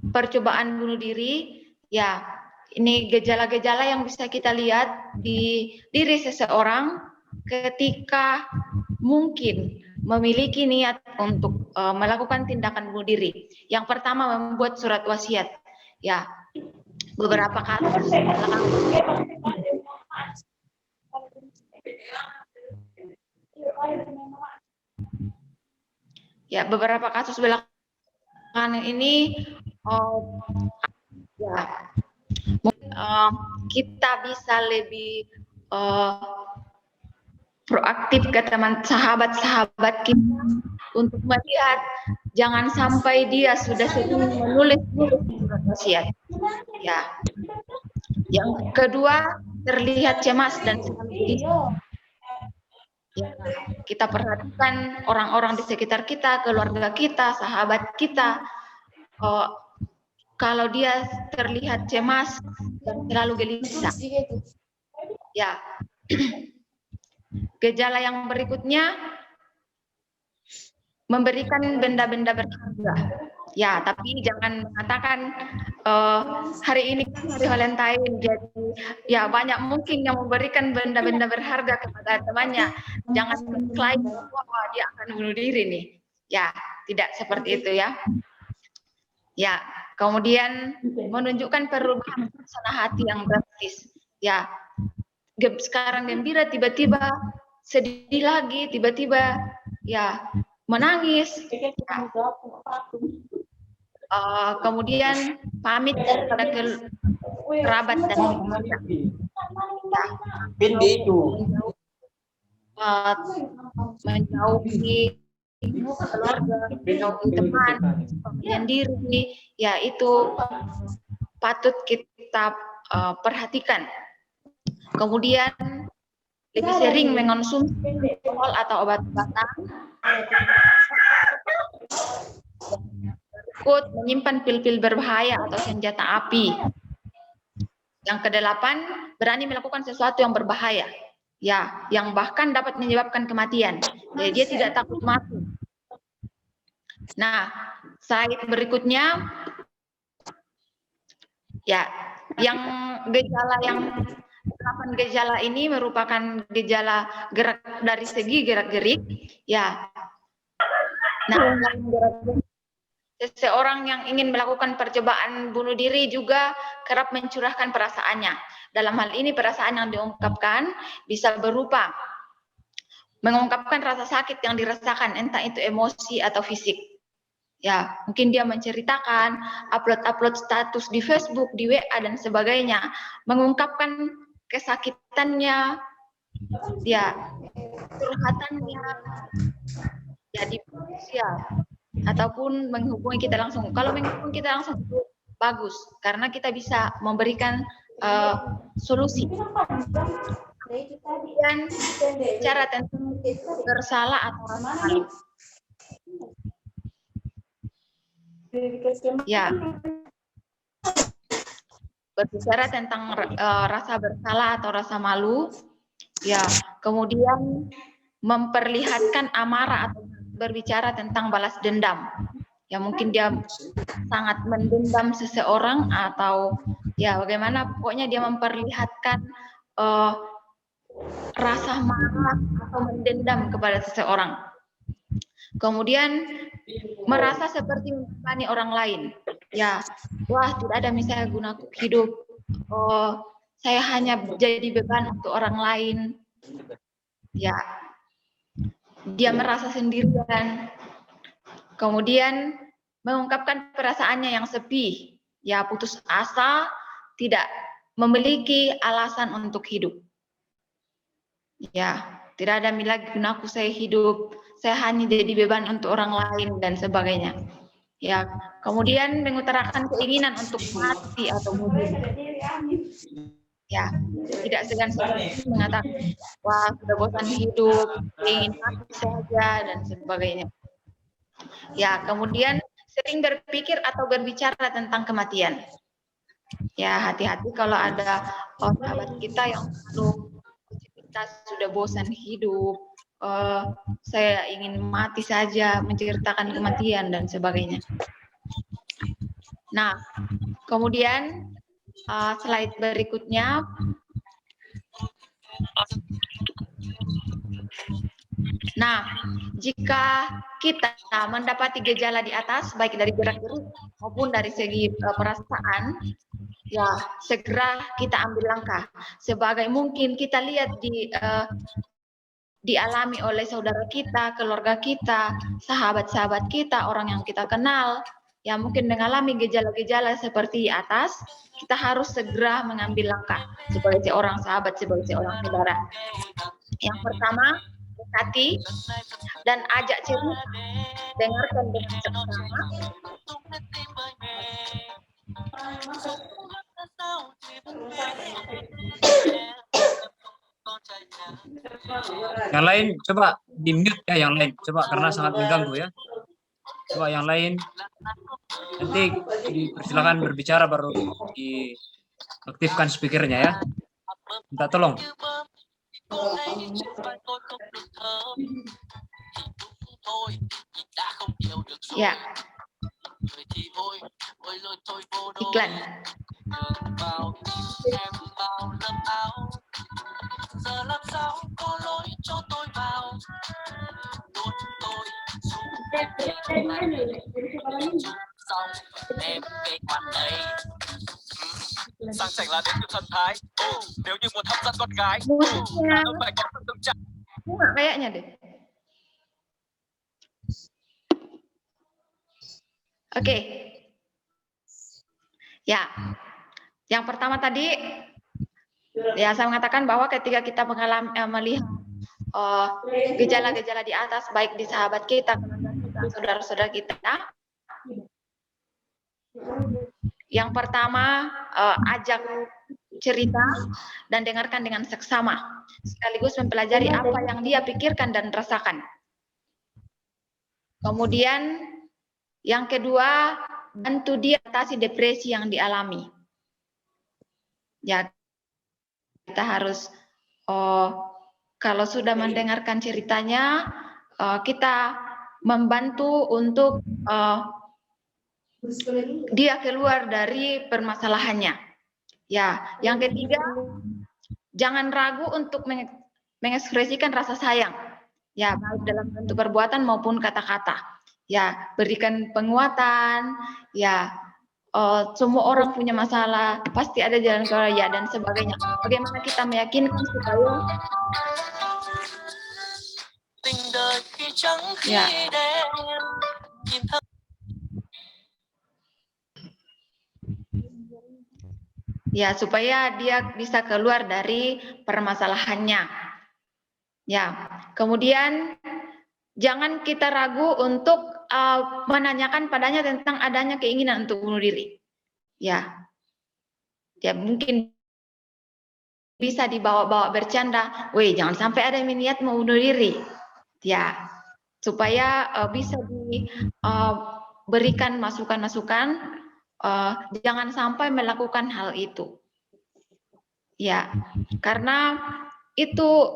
percobaan bunuh diri. Ya, ini gejala-gejala yang bisa kita lihat di diri seseorang ketika mungkin memiliki niat untuk melakukan tindakan bunuh diri. Yang pertama, membuat surat wasiat. Ya, beberapa kasus belakangan ini kita bisa lebih proaktif ke teman sahabat-sahabat kita untuk melihat jangan sampai dia sudah sering menulis surat wasiat. Ya. Yang kedua, terlihat cemas dan sedih. Ya, kita perhatikan orang-orang di sekitar kita, keluarga kita, sahabat kita. Kalau dia terlihat cemas dan terlalu gelisah. Ya. Gejala yang berikutnya, memberikan benda-benda berharga. Ya, tapi jangan mengatakan hari ini kan hari Valentine, jadi ya banyak mungkin yang memberikan benda-benda berharga kepada temannya. Jangan mengklaim bahwa dia akan bunuh diri nih. Ya, tidak seperti itu ya. Ya, kemudian menunjukkan perubahan suasana hati yang drastis. Ya, sekarang gembira, tiba-tiba sedih lagi, tiba-tiba ya menangis. Ya. Kemudian pamit kepada kerabat dan keluarga. Menjauhi keluarga, menjauhi teman, pemberian diri, ya itu patut kita perhatikan. Kemudian lebih sering mengonsumsi alkohol atau obat-obatan, ikut menyimpan pil-pil berbahaya atau senjata api. Yang kedelapan, berani melakukan sesuatu yang berbahaya, ya, yang bahkan dapat menyebabkan kematian. Jadi dia tidak takut mati. Nah, slide berikutnya, ya, yang delapan gejala ini merupakan gejala gerak dari segi gerak-gerik, ya. Nah, seseorang yang ingin melakukan percobaan bunuh diri juga kerap mencurahkan perasaannya. Dalam hal ini perasaan yang diungkapkan bisa berupa mengungkapkan rasa sakit yang dirasakan, entah itu emosi atau fisik. Ya, mungkin dia menceritakan, upload status di Facebook, di WA dan sebagainya, mengungkapkan kesakitannya, ya, curhatannya, ya di sosial, ataupun menghubungi kita langsung. Kalau menghubungi kita langsung itu bagus, karena kita bisa memberikan solusi. Dan bicara tentang bersalah atau rasa malu. Ya, berbicara tentang rasa bersalah atau rasa malu, ya, kemudian memperlihatkan amarah atau berbicara tentang balas dendam. Ya, mungkin dia sangat mendendam seseorang atau ya bagaimana, pokoknya dia memperlihatkan rasa marah atau mendendam kepada seseorang. Kemudian merasa seperti membebani orang lain. Ya, wah, tidak ada misalnya guna hidup. Saya hanya jadi beban untuk orang lain. Ya, dia merasa sendirian. Kemudian mengungkapkan perasaannya yang sepi. Ya, putus asa, tidak memiliki alasan untuk hidup. Ya, tidak ada lagi gunaku saya hidup, saya hanya jadi beban untuk orang lain dan sebagainya. Ya, kemudian mengutarakan keinginan untuk mati atau bunuh diri. Ya, tidak segan-segan mengatakan, wah sudah bosan hidup, ingin mati saja dan sebagainya. Ya, kemudian sering berpikir atau berbicara tentang kematian. Ya, hati-hati kalau ada sahabat kita yang selalu kita sudah bosan hidup, saya ingin mati saja, menceritakan kematian dan sebagainya. Nah, kemudian slide berikutnya. Nah, jika kita mendapati gejala di atas, baik dari gerak-gerik maupun dari segi perasaan, ya segera kita ambil langkah. Sebagai mungkin kita lihat dialami oleh saudara kita, keluarga kita, sahabat-sahabat kita, orang yang kita kenal, ya mungkin mengalami gejala-gejala seperti di atas, kita harus segera mengambil langkah sebagai seorang sahabat, sebagai seorang saudara. Yang pertama, dekati dan ajak cerita, dengarkan dengan seksama. Yang lain coba di mute ya, yang lain coba karena sangat mengganggu ya. Coba yang lain nanti dipersilakan berbicara baru diaktifkan speakernya ya. Minta tolong. Ya. Iklan. Sang chảnh là đến từ thần thái. Nếu như muốn hấp dẫn con gái, Musiknya phải có sự tương trợ. enggak kayaknya deh. Oke. Ya. Yang pertama tadi ya saya mengatakan bahwa ketika kita mengalami melihat gejala-gejala di atas baik di sahabat kita, saudara-saudara kita. Yang pertama, ajak cerita dan dengarkan dengan seksama, sekaligus mempelajari apa yang dia pikirkan dan rasakan. Kemudian, yang kedua, bantu dia atasi depresi yang dialami. Ya, kita harus, kalau sudah mendengarkan ceritanya, kita membantu untuk dia keluar dari permasalahannya. Ya, yang ketiga, jangan ragu untuk mengekspresikan rasa sayang. Ya, baik dalam bentuk perbuatan maupun kata-kata. Ya, berikan penguatan. Ya, semua orang punya masalah, pasti ada jalan keluar ya dan sebagainya. Bagaimana kita meyakinkan supaya ya. Ya, supaya dia bisa keluar dari permasalahannya. Ya, kemudian jangan kita ragu untuk menanyakan padanya tentang adanya keinginan untuk bunuh diri. Ya, ya mungkin bisa dibawa-bawa bercanda. Weh, jangan sampai ada niat mau bunuh diri. Ya, supaya bisa diberikan masukan-masukan. Jangan sampai melakukan hal itu. Ya, karena itu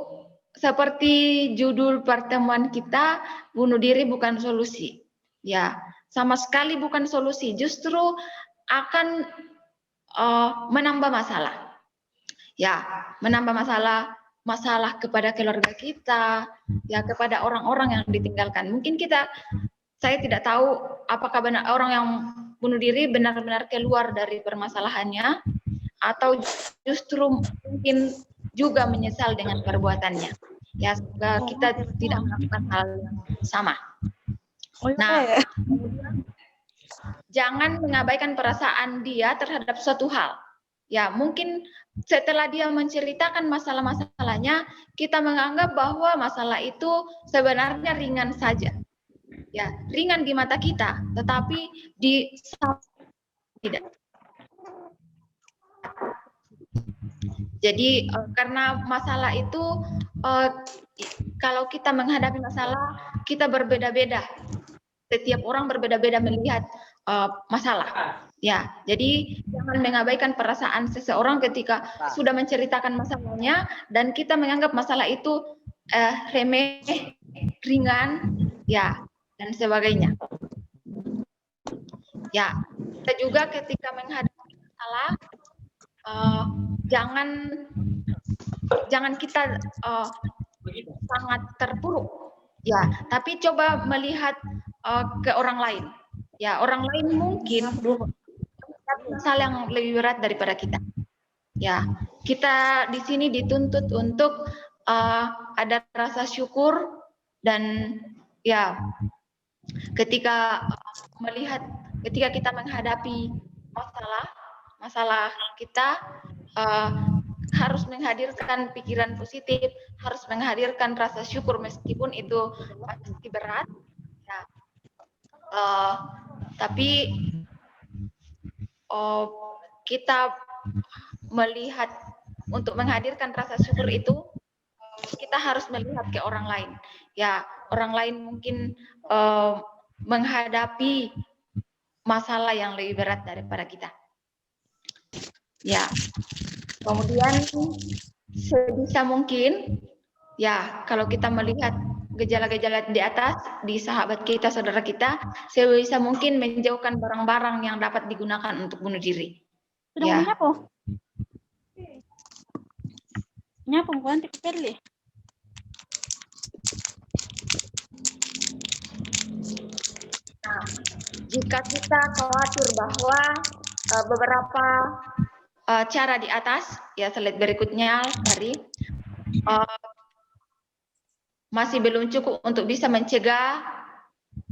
seperti judul pertemuan kita, bunuh diri bukan solusi. Ya, sama sekali bukan solusi, justru akan menambah masalah. Ya, menambah masalah kepada keluarga kita, ya kepada orang-orang yang ditinggalkan. Mungkin saya tidak tahu apakah benar orang yang bunuh diri benar-benar keluar dari permasalahannya atau justru mungkin juga menyesal dengan perbuatannya. Ya, semoga kita tidak melakukan hal yang sama. Nah, jangan mengabaikan perasaan dia terhadap suatu hal. Ya, mungkin setelah dia menceritakan masalah-masalahnya, kita menganggap bahwa masalah itu sebenarnya ringan saja. Ya, ringan di mata kita, tetapi di tidak. Jadi karena masalah itu kalau kita menghadapi masalah, kita berbeda-beda. Setiap orang berbeda-beda melihat masalah. Ya, jadi jangan mengabaikan perasaan seseorang ketika sudah menceritakan masalahnya dan kita menganggap masalah itu remeh, ringan, ya, dan sebagainya. Ya, kita juga ketika menghadapi masalah jangan kita sangat terpuruk, ya, tapi coba melihat ke orang lain. Ya, orang lain mungkin masalah yang lebih berat daripada kita. Ya, kita di sini dituntut untuk ada rasa syukur dan ya, ketika kita menghadapi masalah kita harus menghadirkan pikiran positif, harus menghadirkan rasa syukur meskipun itu pasti berat. Ya. Tapi kita melihat untuk menghadirkan rasa syukur itu kita harus melihat ke orang lain. Ya, orang lain mungkin menghadapi masalah yang lebih berat daripada kita. Ya, kemudian sebisa mungkin, ya, kalau kita melihat gejala-gejala di atas, di sahabat kita, saudara kita, sebisa mungkin menjauhkan barang-barang yang dapat digunakan untuk bunuh diri. Sudah Ya. menyapu? Nyapu, ganti ke Perli. Nah, jika kita khawatir bahwa beberapa cara di atas, ya slide berikutnya dari masih belum cukup untuk bisa mencegah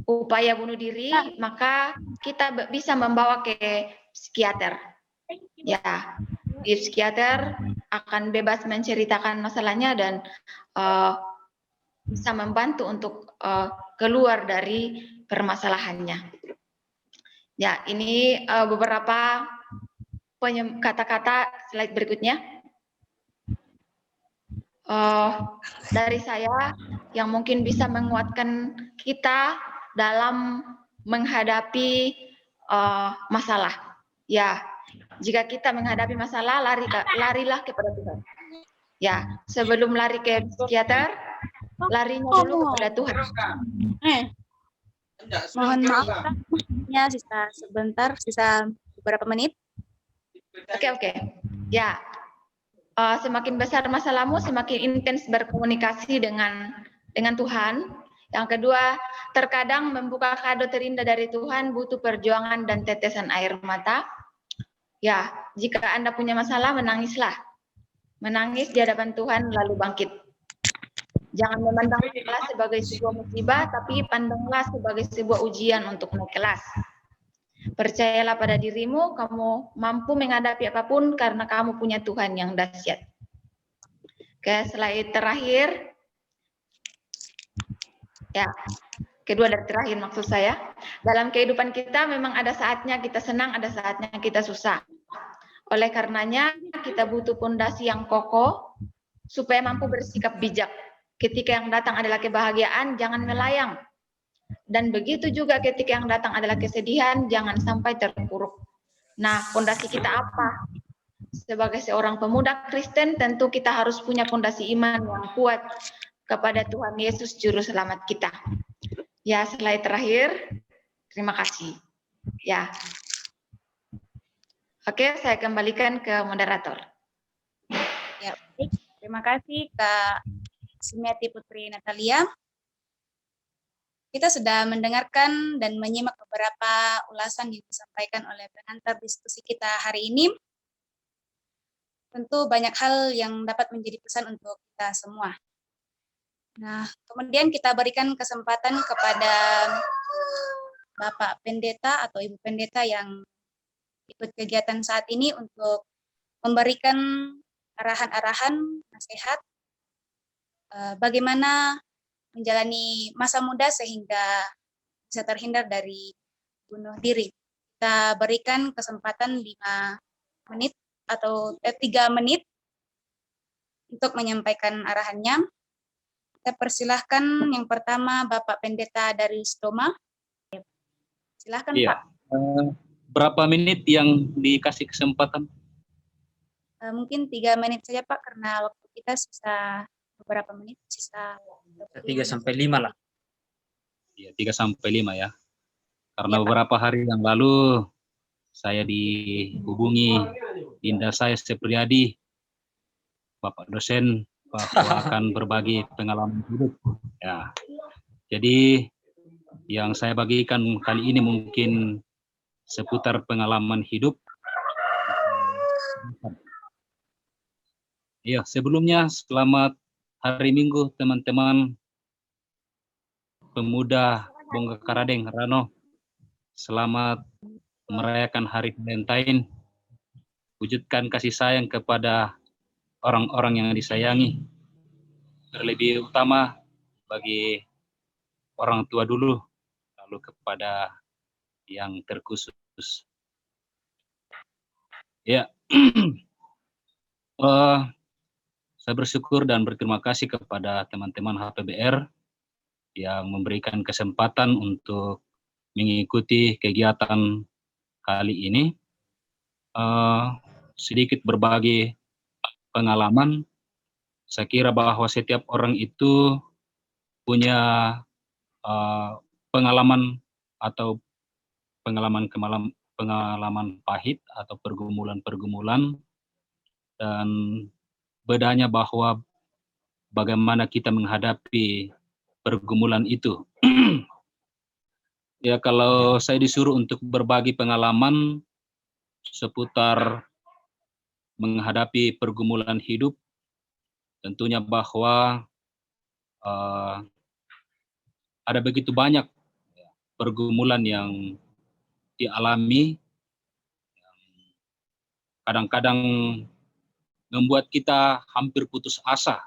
upaya bunuh diri, maka kita bisa membawa ke psikiater. Ya, di psikiater akan bebas menceritakan masalahnya dan bisa membantu untuk keluar dari permasalahannya. Ya, ini beberapa kata-kata slide berikutnya. Dari saya yang mungkin bisa menguatkan kita dalam menghadapi masalah. Ya, jika kita menghadapi masalah, larilah kepada Tuhan. Ya, sebelum lari ke psikiater, larinya dulu kepada Tuhan. Mohon maaf, ya, sisa beberapa menit. Oke. Ya, semakin besar masalahmu, semakin intens berkomunikasi dengan Tuhan. Yang kedua, terkadang membuka kado terindah dari Tuhan butuh perjuangan dan tetesan air mata. Ya, jika Anda punya masalah, menangislah. Menangis di hadapan Tuhan lalu bangkit. Jangan memandang masalah sebagai sebuah musibah, tapi pandanglah sebagai sebuah ujian untuk naik kelas. Percayalah pada dirimu, kamu mampu menghadapi apapun karena kamu punya Tuhan yang dahsyat. Oke, slide terakhir. Ya, kedua dari terakhir maksud saya. Dalam kehidupan kita memang ada saatnya kita senang, ada saatnya kita susah. Oleh karenanya kita butuh pondasi yang kokoh supaya mampu bersikap bijak. Ketika yang datang adalah kebahagiaan, jangan melayang. Dan begitu juga ketika yang datang adalah kesedihan, jangan sampai terpuruk. Nah, pondasi kita apa? Sebagai seorang pemuda Kristen, tentu kita harus punya pondasi iman yang kuat kepada Tuhan Yesus Juru Selamat kita. Ya, slide terakhir. Terima kasih. Ya. Oke, saya kembalikan ke moderator. Ya, baik. Terima kasih Kak Sumiati Putri Natalia. Kita sudah mendengarkan dan menyimak beberapa ulasan yang disampaikan oleh pengantar diskusi kita hari ini. Tentu banyak hal yang dapat menjadi pesan untuk kita semua. Nah, kemudian kita berikan kesempatan kepada Bapak Pendeta atau Ibu Pendeta yang ikut kegiatan saat ini untuk memberikan arahan-arahan, nasihat bagaimana menjalani masa muda sehingga bisa terhindar dari bunuh diri. Kita berikan kesempatan 5 menit atau 3 menit untuk menyampaikan arahannya. Kita persilahkan yang pertama Bapak Pendeta dari Doma. Silahkan Iya. Pak. Berapa menit yang dikasih kesempatan? Mungkin 3 menit saja Pak, karena waktu kita sisa beberapa menit, sisa 3 sampai 5 lah. Ya, 3 sampai 5 ya. Karena Ya, Pak. beberapa hari yang lalu saya dihubungi Dinda saya Sepriadi, Bapak dosen, bahwa akan berbagi pengalaman hidup. Ya. Jadi yang saya bagikan kali ini mungkin seputar pengalaman hidup. Ya, sebelumnya selamat hari Minggu teman-teman pemuda Bongga Karadeng, Rano. Selamat merayakan Hari Valentine. Wujudkan kasih sayang kepada orang-orang yang disayangi. Terlebih utama bagi orang tua dulu, lalu kepada yang terkhusus. Ya, saya bersyukur dan berterima kasih kepada teman-teman HPBR yang memberikan kesempatan untuk mengikuti kegiatan kali ini. Sedikit berbagi pengalaman. Saya kira bahwa setiap orang itu punya pengalaman atau pengalaman pahit atau pergumulan-pergumulan, dan bedanya bahwa bagaimana kita menghadapi pergumulan itu. Ya, kalau saya disuruh untuk berbagi pengalaman seputar menghadapi pergumulan hidup, tentunya bahwa ada begitu banyak pergumulan yang dialami, kadang-kadang membuat kita hampir putus asa.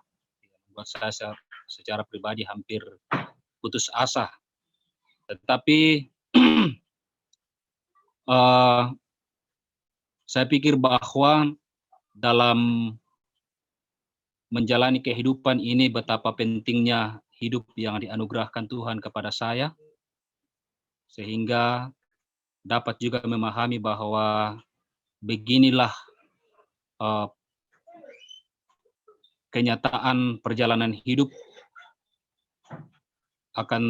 Buat saya secara pribadi hampir putus asa. Tetapi saya pikir bahwa dalam menjalani kehidupan ini betapa pentingnya hidup yang dianugerahkan Tuhan kepada saya, sehingga dapat juga memahami bahwa beginilah kenyataan perjalanan hidup, akan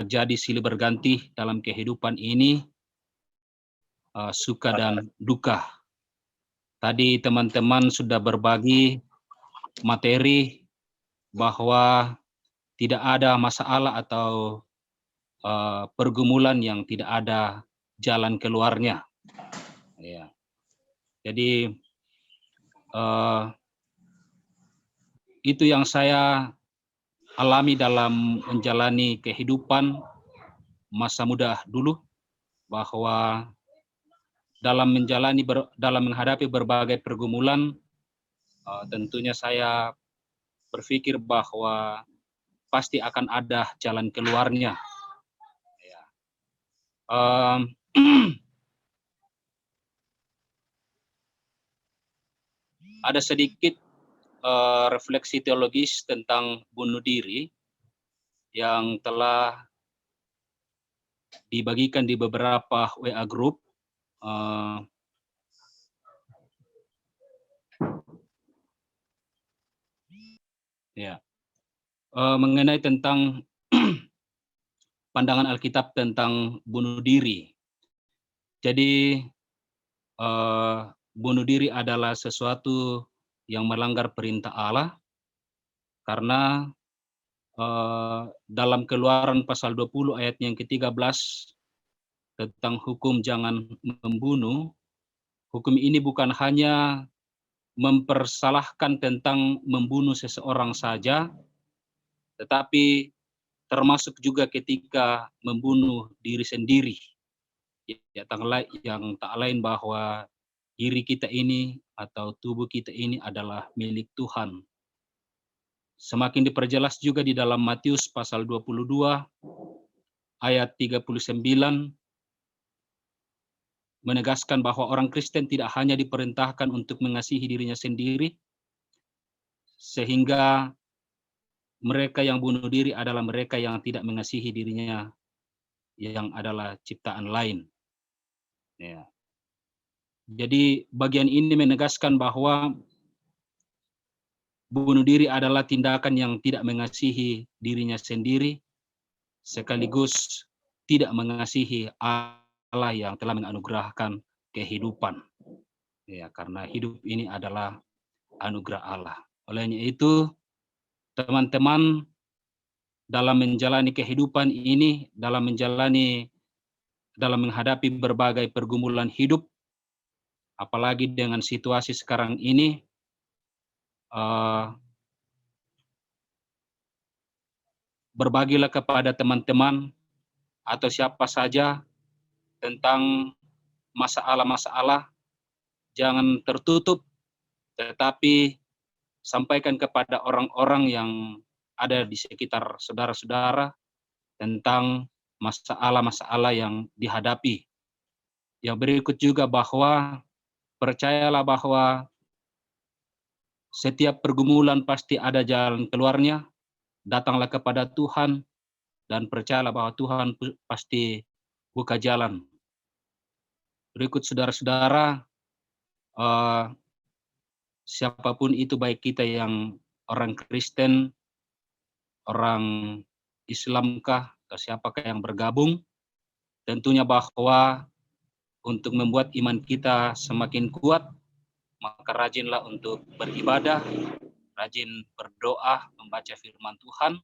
terjadi silih berganti dalam kehidupan ini, suka dan duka. Tadi teman-teman sudah berbagi materi bahwa tidak ada masalah atau pergumulan yang tidak ada jalan keluarnya. Ya. Jadi itu yang saya alami dalam menjalani kehidupan masa muda dulu, bahwa dalam menghadapi berbagai pergumulan, tentunya saya berpikir bahwa pasti akan ada jalan keluarnya. Ya. Ada sedikit refleksi teologis tentang bunuh diri yang telah dibagikan di beberapa WA group. Mengenai tentang pandangan Alkitab tentang bunuh diri. Jadi bunuh diri adalah sesuatu yang melanggar perintah Allah, karena dalam Keluaran pasal 20 ayat yang ke-13 tentang hukum jangan membunuh, hukum ini bukan hanya mempersalahkan tentang membunuh seseorang saja, tetapi termasuk juga ketika membunuh diri sendiri, yang tak lain bahwa diri kita ini atau tubuh kita ini adalah milik Tuhan. Semakin diperjelas juga di dalam Matius pasal 22 ayat 39 menegaskan bahwa orang Kristen tidak hanya diperintahkan untuk mengasihi dirinya sendiri, sehingga mereka yang bunuh diri adalah mereka yang tidak mengasihi dirinya yang adalah ciptaan lain. Ya. Jadi bagian ini menegaskan bahwa bunuh diri adalah tindakan yang tidak mengasihi dirinya sendiri, sekaligus tidak mengasihi Allah yang telah menganugerahkan kehidupan. Ya, karena hidup ini adalah anugerah Allah. Olehnya itu, teman-teman, dalam menjalani kehidupan ini, dalam menghadapi berbagai pergumulan hidup, apalagi dengan situasi sekarang ini, berbagilah kepada teman-teman atau siapa saja tentang masalah-masalah, jangan tertutup, tetapi sampaikan kepada orang-orang yang ada di sekitar saudara-saudara tentang masalah-masalah yang dihadapi. Yang berikut juga bahwa percayalah bahwa setiap pergumulan pasti ada jalan keluarnya. Datanglah kepada Tuhan dan percayalah bahwa Tuhan pasti buka jalan. Berikut saudara-saudara, siapapun itu, baik kita yang orang Kristen, orang Islamkah, atau siapakah yang bergabung, tentunya bahwa untuk membuat iman kita semakin kuat, maka rajinlah untuk beribadah, rajin berdoa, membaca firman Tuhan.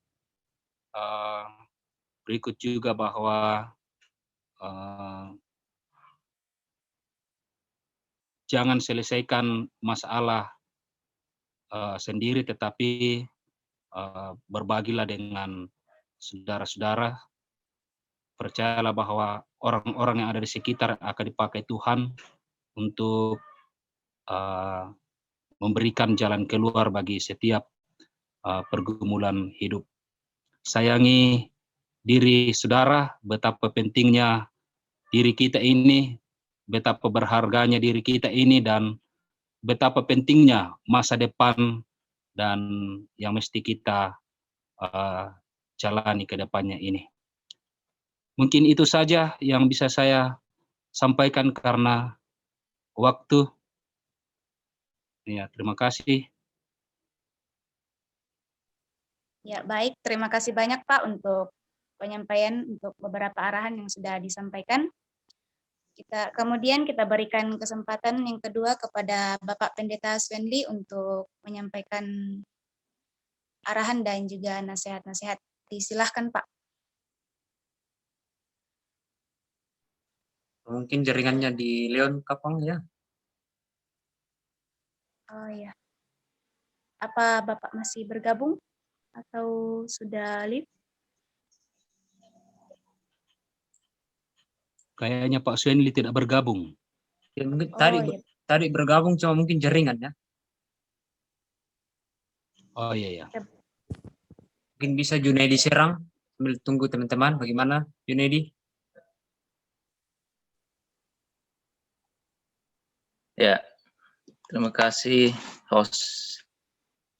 Berikut juga bahwa jangan selesaikan masalah sendiri, tetapi berbagilah dengan saudara-saudara. Percayalah bahwa orang-orang yang ada di sekitar akan dipakai Tuhan untuk memberikan jalan keluar bagi setiap pergumulan hidup. Sayangi diri saudara, betapa pentingnya diri kita ini, betapa berharganya diri kita ini, dan betapa pentingnya masa depan dan yang mesti kita jalani ke depannya ini. Mungkin itu saja yang bisa saya sampaikan karena waktu. Ya, terima kasih. Ya, baik. Terima kasih banyak Pak untuk penyampaian, untuk beberapa arahan yang sudah disampaikan. Kemudian kita berikan kesempatan yang kedua kepada Bapak Pendeta Swenli untuk menyampaikan arahan dan juga nasihat-nasihat. Disilahkan Pak. Mungkin jaringannya di Leon Kapang ya. Oh ya. Apa Bapak masih bergabung atau sudah live? Kayaknya Pak Swenli tidak bergabung. Ya, mungkin iya. tadi bergabung, cuma mungkin jaringan ya. Oh iya ya. Mungkin bisa Junaidi Serang. Sambil tunggu teman-teman, bagaimana Junaidi? Ya, terima kasih host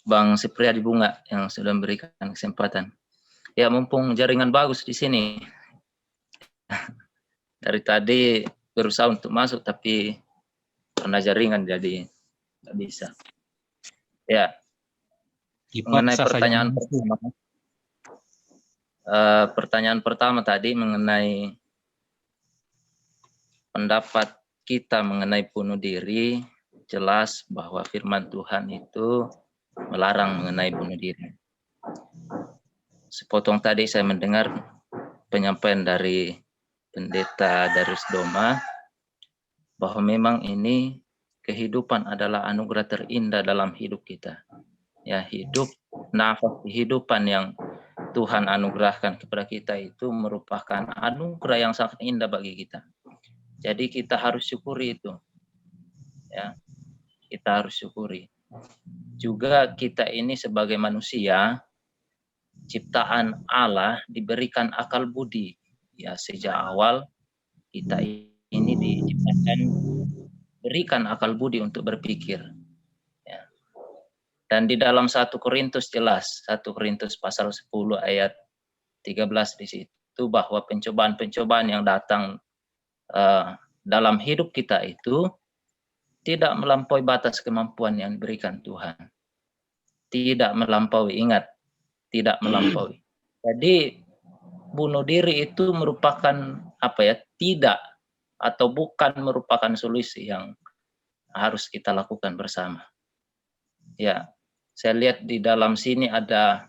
Bang Sipriadi Bunga yang sudah memberikan kesempatan. Ya, mumpung jaringan bagus di sini. Dari tadi berusaha untuk masuk, tapi karena jaringan jadi nggak bisa. Ya, mengenai pertanyaan pertama tadi mengenai pendapat kita mengenai bunuh diri, jelas bahwa firman Tuhan itu melarang mengenai bunuh diri. Sepotong tadi saya mendengar penyampaian dari Pendeta Darius Doma bahwa memang ini kehidupan adalah anugerah terindah dalam hidup kita. Ya, hidup, nafas kehidupan yang Tuhan anugerahkan kepada kita itu merupakan anugerah yang sangat indah bagi kita. Jadi kita harus syukuri itu. Ya, kita harus syukuri. Juga kita ini sebagai manusia, ciptaan Allah, diberikan akal budi. Ya, sejak awal kita ini diciptakan, berikan akal budi untuk berpikir. Ya. Dan di dalam 1 Korintus jelas, 1 Korintus pasal 10 ayat 13 di situ, bahwa pencobaan-pencobaan yang datang dalam hidup kita itu tidak melampaui batas kemampuan yang diberikan Tuhan. Tidak melampaui, ingat, tidak melampaui. Jadi bunuh diri itu merupakan tidak atau bukan merupakan solusi yang harus kita lakukan bersama. Ya, saya lihat di dalam sini ada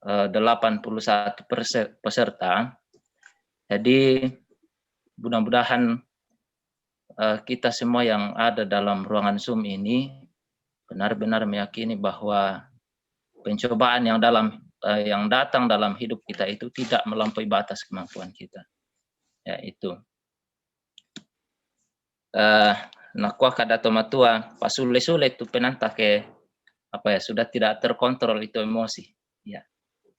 81 peserta. Jadi mudah-mudahan kita semua yang ada dalam ruangan Zoom ini benar-benar meyakini bahwa pencobaan yang datang dalam hidup kita itu tidak melampaui batas kemampuan kita. Ya, itu. Nakwa kada tomatua pasule-sule tu penanta ke sudah tidak terkontrol itu emosi. Ya.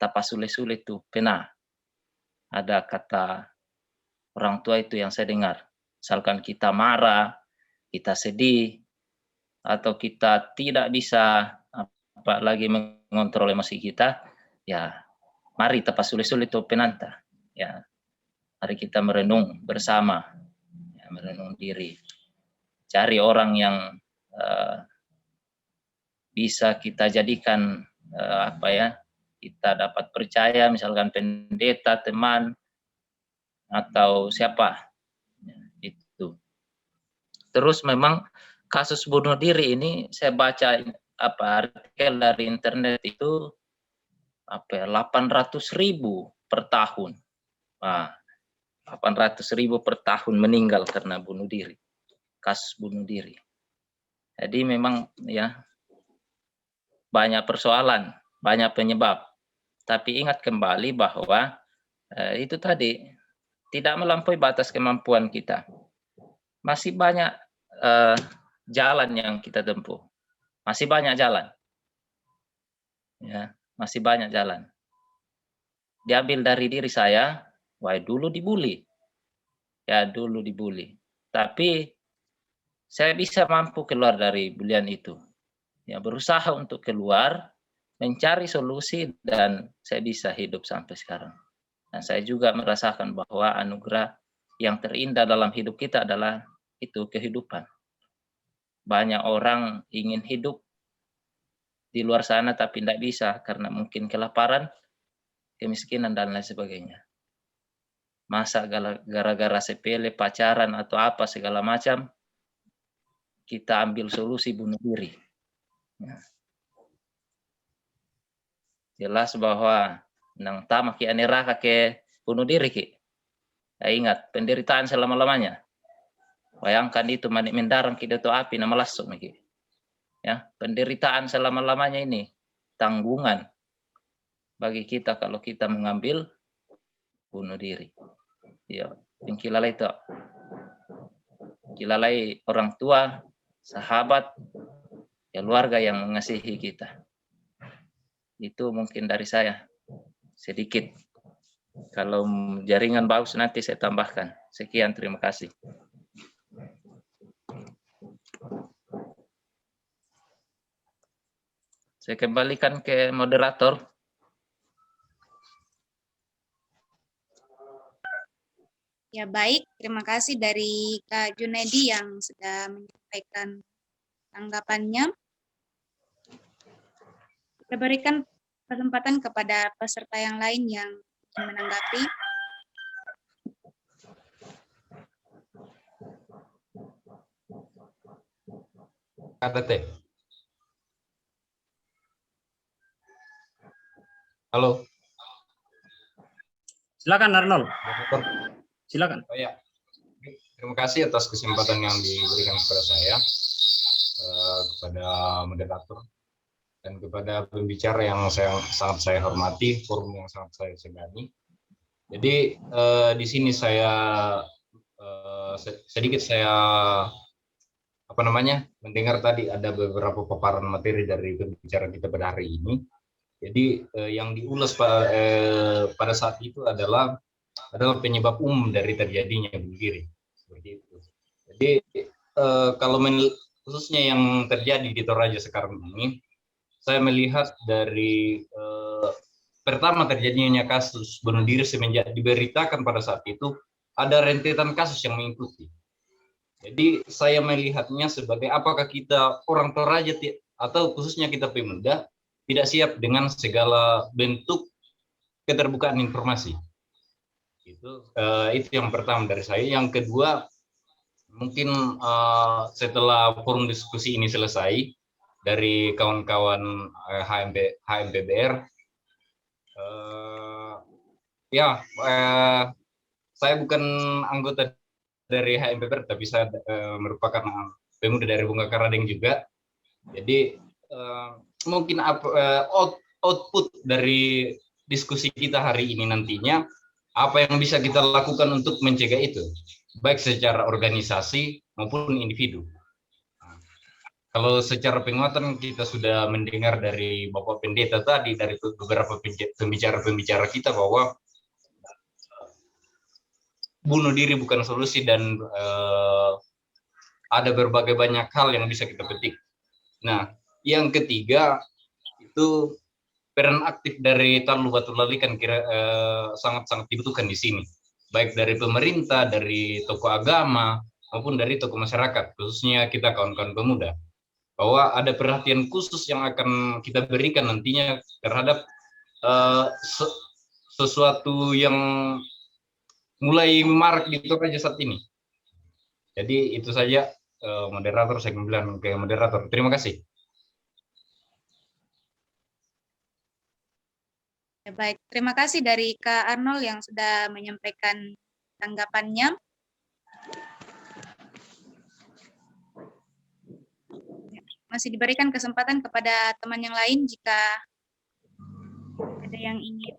Tapa sule-sule tu pena. Ada kata orang tua itu yang saya dengar. Misalkan kita marah, kita sedih, atau kita tidak bisa lagi mengontrol emosi kita, ya mari tapa sule-sule tu penanta. Ya. Mari kita merenung bersama, ya, merenung diri. Cari orang yang bisa kita jadikan kita dapat percaya, misalkan pendeta, teman, atau siapa. Ya, itu. Terus memang kasus bunuh diri ini saya baca artikel dari internet itu 800.000 per tahun. 800.000 per tahun meninggal karena bunuh diri. Kasus bunuh diri. Jadi memang ya banyak persoalan, banyak penyebab. Tapi ingat kembali bahwa itu tadi tidak melampaui batas kemampuan kita. Masih banyak jalan yang kita tempuh. Masih banyak jalan. Ya, masih banyak jalan. Diambil dari diri saya, dulu dibully. Ya, dulu dibully. Tapi saya bisa mampu keluar dari bulian itu. Ya, berusaha untuk keluar, mencari solusi, dan saya bisa hidup sampai sekarang. Dan saya juga merasakan bahwa anugerah yang terindah dalam hidup kita adalah itu kehidupan. Banyak orang ingin hidup di luar sana tapi tidak bisa karena mungkin kelaparan, kemiskinan, dan lain sebagainya. Masa gara-gara sepele, pacaran, atau apa segala macam, kita ambil solusi bunuh diri. Ya. Jelas bahwa nang tamak ki neraka ke bunuh diri ki. Ya, ingat penderitaan selama-lamanya. Bayangkan itu manik mendarang kita tu api nama lasuk ki. Ya, penderitaan selama-lamanya ini tanggungan bagi kita kalau kita mengambil bunuh diri. Ya, pengkilalai itu. Kilalai orang tua, sahabat, keluarga yang mengasihi kita. Itu mungkin dari saya sedikit. Kalau jaringan bagus nanti saya tambahkan. Sekian, terima kasih. Saya kembalikan ke moderator. Ya baik, terima kasih dari Kak Junedi yang sudah menyampaikan tanggapannya. Kita berikan kesempatan kepada peserta yang lain yang ingin menanggapi. KTT. Halo. Silakan Arnold. Silakan. Oh ya. Terima kasih atas kesempatan yang diberikan kepada saya, kepada moderator, dan kepada pembicara yang sangat saya hormati, forum yang sangat saya segani. Jadi di sini saya sedikit saya mendengar tadi ada beberapa paparan materi dari pembicara kita pada hari ini. Jadi yang diulas pada saat itu adalah penyebab umum dari terjadinya bunuh diri. Seperti itu. Jadi kalau khususnya yang terjadi di Toraja sekarang ini, saya melihat dari pertama terjadinya kasus bunuh diri semenjak diberitakan pada saat itu ada rentetan kasus yang mengikuti. Jadi saya melihatnya sebagai apakah kita orang Toraja atau khususnya kita pemuda tidak siap dengan segala bentuk keterbukaan informasi. Itu yang pertama dari saya. Yang kedua, mungkin setelah forum diskusi ini selesai dari kawan-kawan HMPBR, saya bukan anggota dari HMPBR, tapi saya merupakan pemuda dari Bunga Karadeng juga. Jadi mungkin output dari diskusi kita hari ini nantinya, apa yang bisa kita lakukan untuk mencegah itu, baik secara organisasi maupun individu. Kalau secara penguatan kita sudah mendengar dari Bapak Pendeta tadi, dari beberapa pembicara-pembicara kita bahwa bunuh diri bukan solusi dan ada berbagai banyak hal yang bisa kita petik. Nah, yang ketiga itu peran aktif dari Tanlu Batu Lali kan sangat-sangat dibutuhkan di sini, baik dari pemerintah, dari tokoh agama maupun dari tokoh masyarakat, khususnya kita kawan-kawan pemuda, bahwa ada perhatian khusus yang akan kita berikan nantinya terhadap sesuatu yang mulai marak di Toraja saat ini. Jadi itu saja, moderator, saya bilang ke moderator. Terima kasih. Ya, baik, terima kasih dari Kak Arnold yang sudah menyampaikan tanggapannya. Masih diberikan kesempatan kepada teman yang lain jika ada yang ingin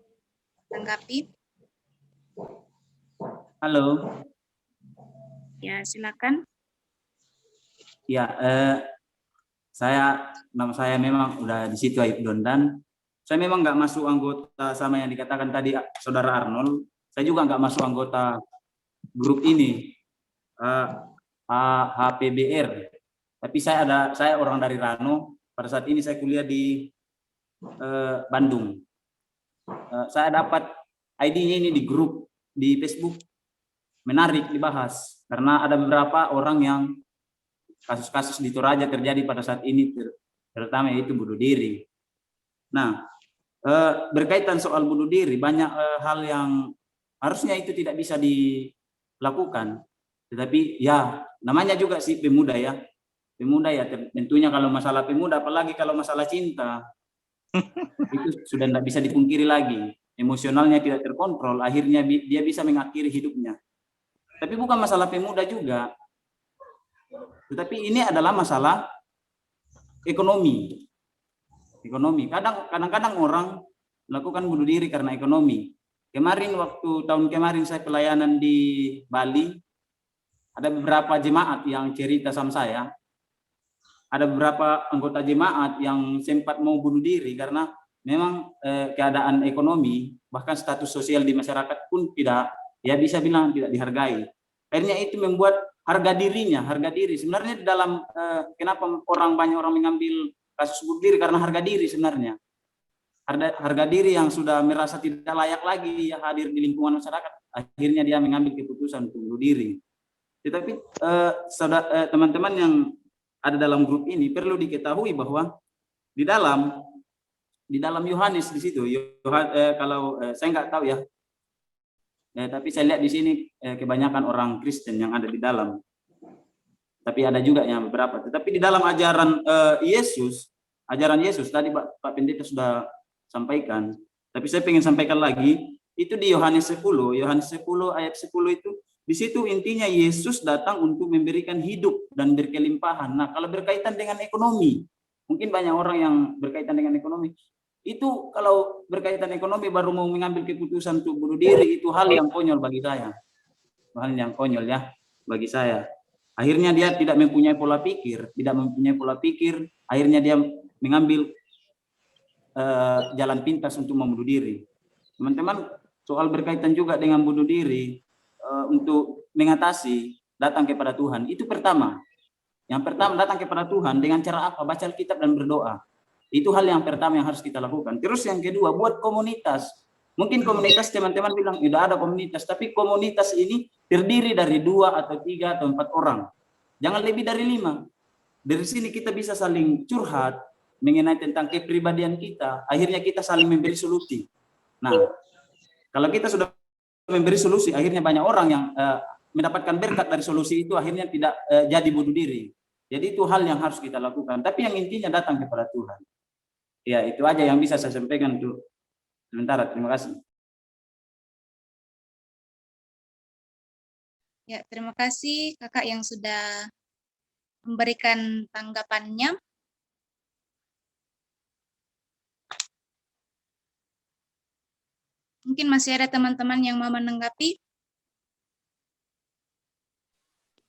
tanggapi. Halo. Ya, silakan. Ya, nama saya memang udah di situ Aib Dondan. Saya memang nggak masuk anggota sama yang dikatakan tadi Saudara Arnold. Saya juga nggak masuk anggota grup ini, HPBR. Tapi saya orang dari Rano. Pada saat ini saya kuliah di Bandung. Saya dapat ID-nya ini di grup di Facebook. Menarik dibahas karena ada beberapa orang yang kasus-kasus di Toraja terjadi pada saat ini, terutama itu bunuh diri. Nah, berkaitan soal bunuh diri, banyak hal yang harusnya itu tidak bisa dilakukan. Tetapi ya namanya juga sih pemuda ya. Pemuda ya tentunya kalau masalah pemuda, apalagi kalau masalah cinta, itu sudah tidak bisa dipungkiri lagi. Emosionalnya tidak terkontrol, akhirnya dia bisa mengakhiri hidupnya. Tapi bukan masalah pemuda juga. Tetapi ini adalah masalah ekonomi. Kadang-kadang orang melakukan bunuh diri karena ekonomi. Tahun kemarin saya pelayanan di Bali, ada beberapa jemaat yang cerita sama saya. Ada beberapa anggota jemaat yang sempat mau bunuh diri karena memang keadaan ekonomi, bahkan status sosial di masyarakat pun tidak, ya bisa bilang tidak dihargai. Akhirnya itu membuat harga diri. Sebenarnya di dalam kenapa banyak orang mengambil kasus bunuh diri karena harga diri sebenarnya. Harga diri yang sudah merasa tidak layak lagi hadir di lingkungan masyarakat, akhirnya dia mengambil keputusan untuk bunuh diri. Tetapi teman-teman yang ada dalam grup ini perlu diketahui bahwa di dalam Yohanes di situ, kalau saya nggak tahu ya, tapi saya lihat di sini kebanyakan orang Kristen yang ada di dalam. Tapi ada juga yang beberapa. Tetapi di dalam ajaran Yesus tadi Pak Pendeta sudah sampaikan. Tapi saya ingin sampaikan lagi, itu di Yohanes 10 ayat 10 itu, di situ intinya Yesus datang untuk memberikan hidup dan berkelimpahan. Nah, kalau berkaitan dengan ekonomi, mungkin banyak orang yang berkaitan dengan ekonomi. Itu kalau berkaitan ekonomi baru mau mengambil keputusan untuk bunuh diri, itu hal yang konyol bagi saya. Hal yang konyol ya bagi saya. Akhirnya dia tidak mempunyai pola pikir, akhirnya dia mengambil jalan pintas untuk membunuh diri. Teman-teman, soal berkaitan juga dengan bunuh diri, untuk mengatasi, datang kepada Tuhan. Itu pertama. Yang pertama, datang kepada Tuhan dengan cara apa? Baca Alkitab dan berdoa. Itu hal yang pertama yang harus kita lakukan. Terus yang kedua, buat komunitas. Mungkin komunitas teman-teman bilang, tidak ada komunitas. Tapi komunitas ini terdiri dari 2 atau 3 atau 4 orang. Jangan lebih dari 5. Dari sini kita bisa saling curhat mengenai tentang kepribadian kita. Akhirnya kita saling memberi solusi. Nah, kalau kita sudah memberi solusi, akhirnya banyak orang yang mendapatkan berkat dari solusi itu, akhirnya tidak jadi bunuh diri. Jadi itu hal yang harus kita lakukan. Tapi yang intinya datang kepada Tuhan. Ya, itu aja yang bisa saya sampaikan untuk sementara. Terima kasih. Ya, terima kasih Kakak yang sudah memberikan tanggapannya. Mungkin masih ada teman-teman yang mau menanggapi?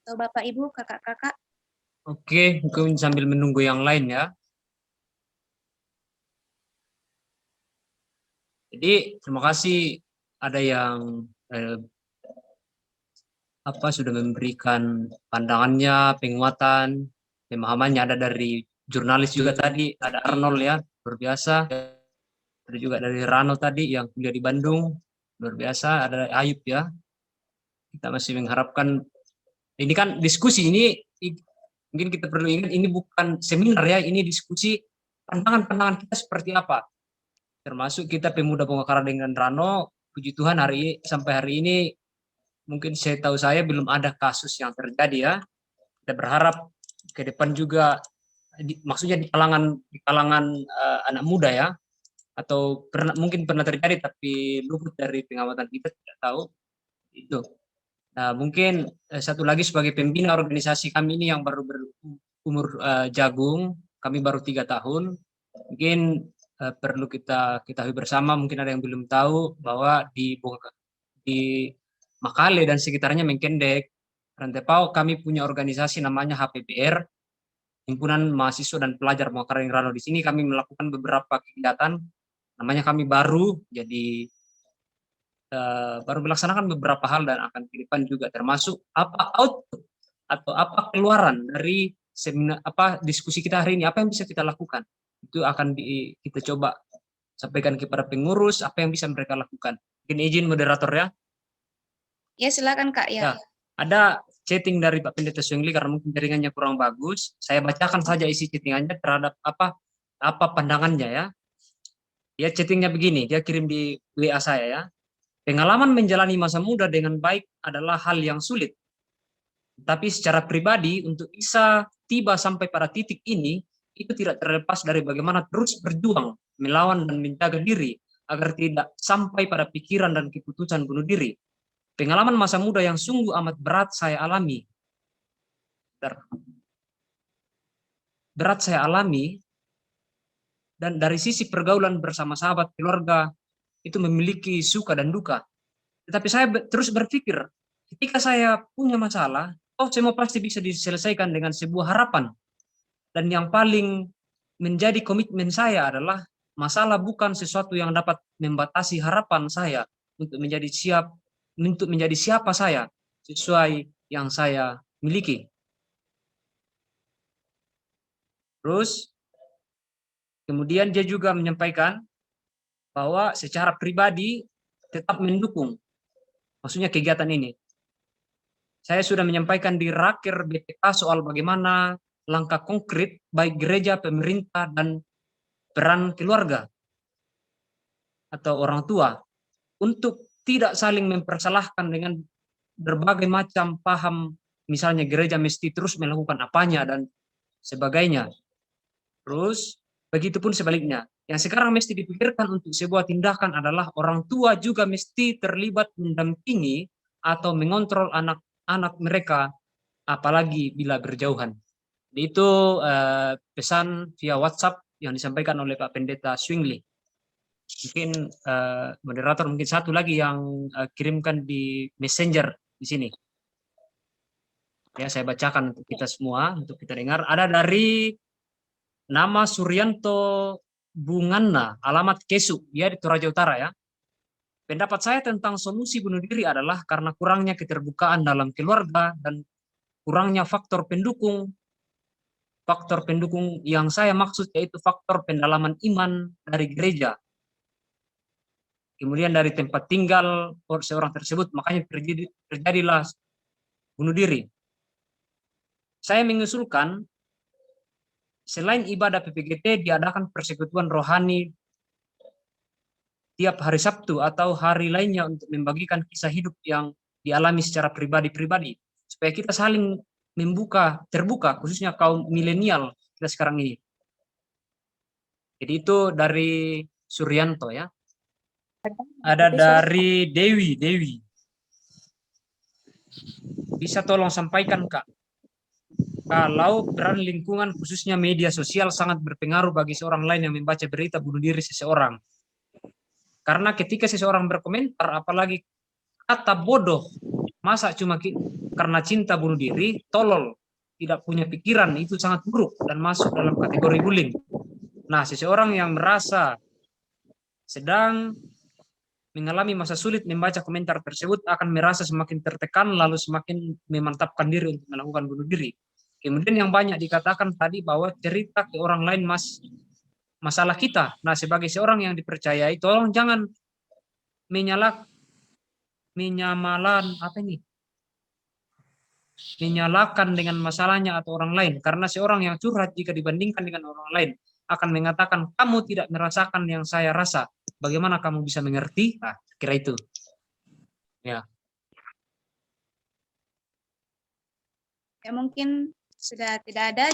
Atau Bapak Ibu, kakak-kakak? Oke, mungkin sambil menunggu yang lain ya. Jadi terima kasih ada yang sudah memberikan pandangannya, penguatan, pemahamannya. Ada dari jurnalis juga tadi, ada Arnold ya, luar biasa. Ada juga dari Rano tadi yang kuliah di Bandung, luar biasa. Ada Ayub ya. Kita masih mengharapkan, ini kan diskusi ini, mungkin kita perlu ingat ini bukan seminar ya, ini diskusi pandangan-pandangan kita seperti apa. Termasuk kita pemuda Bongkara dengan Rano, puji Tuhan sampai hari ini mungkin saya belum ada kasus yang terjadi ya. Kita berharap ke depan juga, maksudnya di kalangan anak muda ya, atau mungkin pernah terjadi tapi luput dari pengamatan kita, tidak tahu itu. Nah, mungkin satu lagi sebagai pembina organisasi kami ini yang baru berumur jagung, kami baru 3 tahun, mungkin perlu kita ketahui bersama, mungkin ada yang belum tahu bahwa di Makale dan sekitarnya Mengkendek, Rantepau, kami punya organisasi namanya HPPR, Himpunan Mahasiswa dan Pelajar Bongkara Rano. Di sini kami melakukan beberapa kegiatan, namanya kami baru melaksanakan beberapa hal dan akan ke depan juga, termasuk apa output atau apa keluaran dari seminar, diskusi kita hari ini, apa yang bisa kita lakukan. Itu akan kita coba sampaikan kepada pengurus, apa yang bisa mereka lakukan. Mungkin izin moderator ya. Ya, silakan Kak ya. Ada chatting dari Pak Pendeta Swingli karena mungkin jaringannya kurang bagus. Saya bacakan saja isi chattingannya terhadap apa pandangannya ya. Ya, chattingnya begini, dia kirim di WA saya ya. Pengalaman menjalani masa muda dengan baik adalah hal yang sulit. Tapi secara pribadi untuk bisa tiba sampai pada titik ini, itu tidak terlepas dari bagaimana terus berjuang melawan dan menjaga diri agar tidak sampai pada pikiran dan keputusan bunuh diri. Pengalaman masa muda yang sungguh amat berat saya alami. Dan dari sisi pergaulan bersama sahabat keluarga itu memiliki suka dan duka. Tetapi saya terus berpikir, ketika saya punya masalah, semua pasti bisa diselesaikan dengan sebuah harapan. Dan yang paling menjadi komitmen saya adalah masalah bukan sesuatu yang dapat membatasi harapan saya untuk menjadi siapa saya sesuai yang saya miliki. Terus kemudian dia juga menyampaikan bahwa secara pribadi tetap mendukung, maksudnya kegiatan ini. Saya sudah menyampaikan di Raker BPK soal bagaimana langkah konkret baik gereja, pemerintah, dan peran keluarga atau orang tua untuk tidak saling mempersalahkan dengan berbagai macam paham, misalnya gereja mesti terus melakukan apanya dan sebagainya. Terus begitupun sebaliknya, yang sekarang mesti dipikirkan untuk sebuah tindakan adalah orang tua juga mesti terlibat mendampingi atau mengontrol anak-anak mereka, apalagi bila berjauhan. Itu pesan via WhatsApp yang disampaikan oleh Pak Pendeta Swingli. Mungkin moderator mungkin satu lagi yang kirimkan di Messenger di sini. Ya, saya bacakan untuk kita semua, untuk kita dengar. Ada dari nama Suryanto Bunganna, alamat Kesu, dia di Toraja Utara ya. Pendapat saya tentang solusi bunuh diri adalah karena kurangnya keterbukaan dalam keluarga dan kurangnya faktor pendukung. Faktor pendukung yang saya maksud yaitu faktor pendalaman iman dari gereja. Kemudian dari tempat tinggal seorang tersebut, makanya terjadilah bunuh diri. Saya mengusulkan selain ibadah PPGT diadakan persekutuan rohani tiap hari Sabtu atau hari lainnya untuk membagikan kisah hidup yang dialami secara pribadi-pribadi supaya kita saling terbuka khususnya kaum milenial kita sekarang ini. Jadi itu dari Suryanto ya. Ada dari Dewi. Bisa tolong sampaikan Kak, kalau peran lingkungan khususnya media sosial sangat berpengaruh bagi seorang lain yang membaca berita bunuh diri seseorang. Karena ketika seseorang berkomentar, apalagi kata bodoh, masa cuma karena cinta bunuh diri, tolol, tidak punya pikiran, itu sangat buruk dan masuk dalam kategori bullying. Nah, seseorang yang merasa sedang mengalami masa sulit membaca komentar tersebut akan merasa semakin tertekan lalu semakin memantapkan diri untuk melakukan bunuh diri. Kemudian yang banyak dikatakan tadi bahwa cerita ke orang lain masalah kita. Nah, sebagai seorang yang dipercayai, tolong jangan menyalahkan dengan masalahnya atau orang lain. Karena seorang yang curhat jika dibandingkan dengan orang lain akan mengatakan, kamu tidak merasakan yang saya rasa. Bagaimana kamu bisa mengerti? Nah, kira itu. Ya. Ya mungkin sudah tidak ada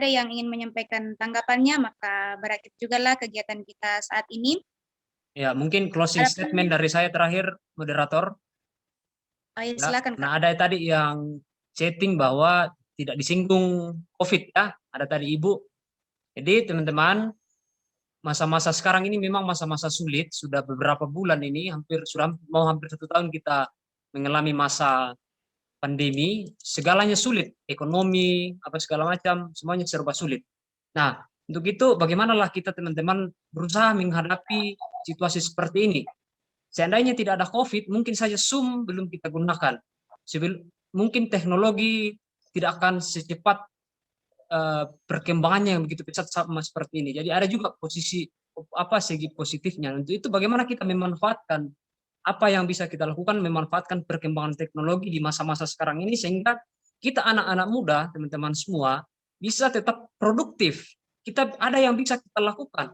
yang ingin menyampaikan tanggapannya, maka berakhir juga lah kegiatan kita saat ini. Ya, mungkin closing statement dari saya terakhir, moderator. Oh, ya, silakan, Kak. Nah, ada tadi yang chatting bahwa tidak disinggung COVID ya, ada tadi Ibu. Jadi teman-teman, masa-masa sekarang ini memang masa-masa sulit, sudah beberapa bulan ini, hampir 1 tahun kita mengalami masa pandemi, segalanya sulit, ekonomi, apa segala macam, semuanya serba sulit. Nah, untuk itu bagaimanalah kita teman-teman berusaha menghadapi situasi seperti ini. Seandainya tidak ada COVID, mungkin saja Zoom belum kita gunakan. Mungkin teknologi tidak akan secepat perkembangannya yang begitu pesat sama seperti ini. Jadi ada juga segi positifnya. Untuk itu bagaimana kita memanfaatkan apa yang bisa kita lakukan, memanfaatkan perkembangan teknologi di masa-masa sekarang ini sehingga kita anak-anak muda, teman-teman semua, bisa tetap produktif. Kita ada yang bisa kita lakukan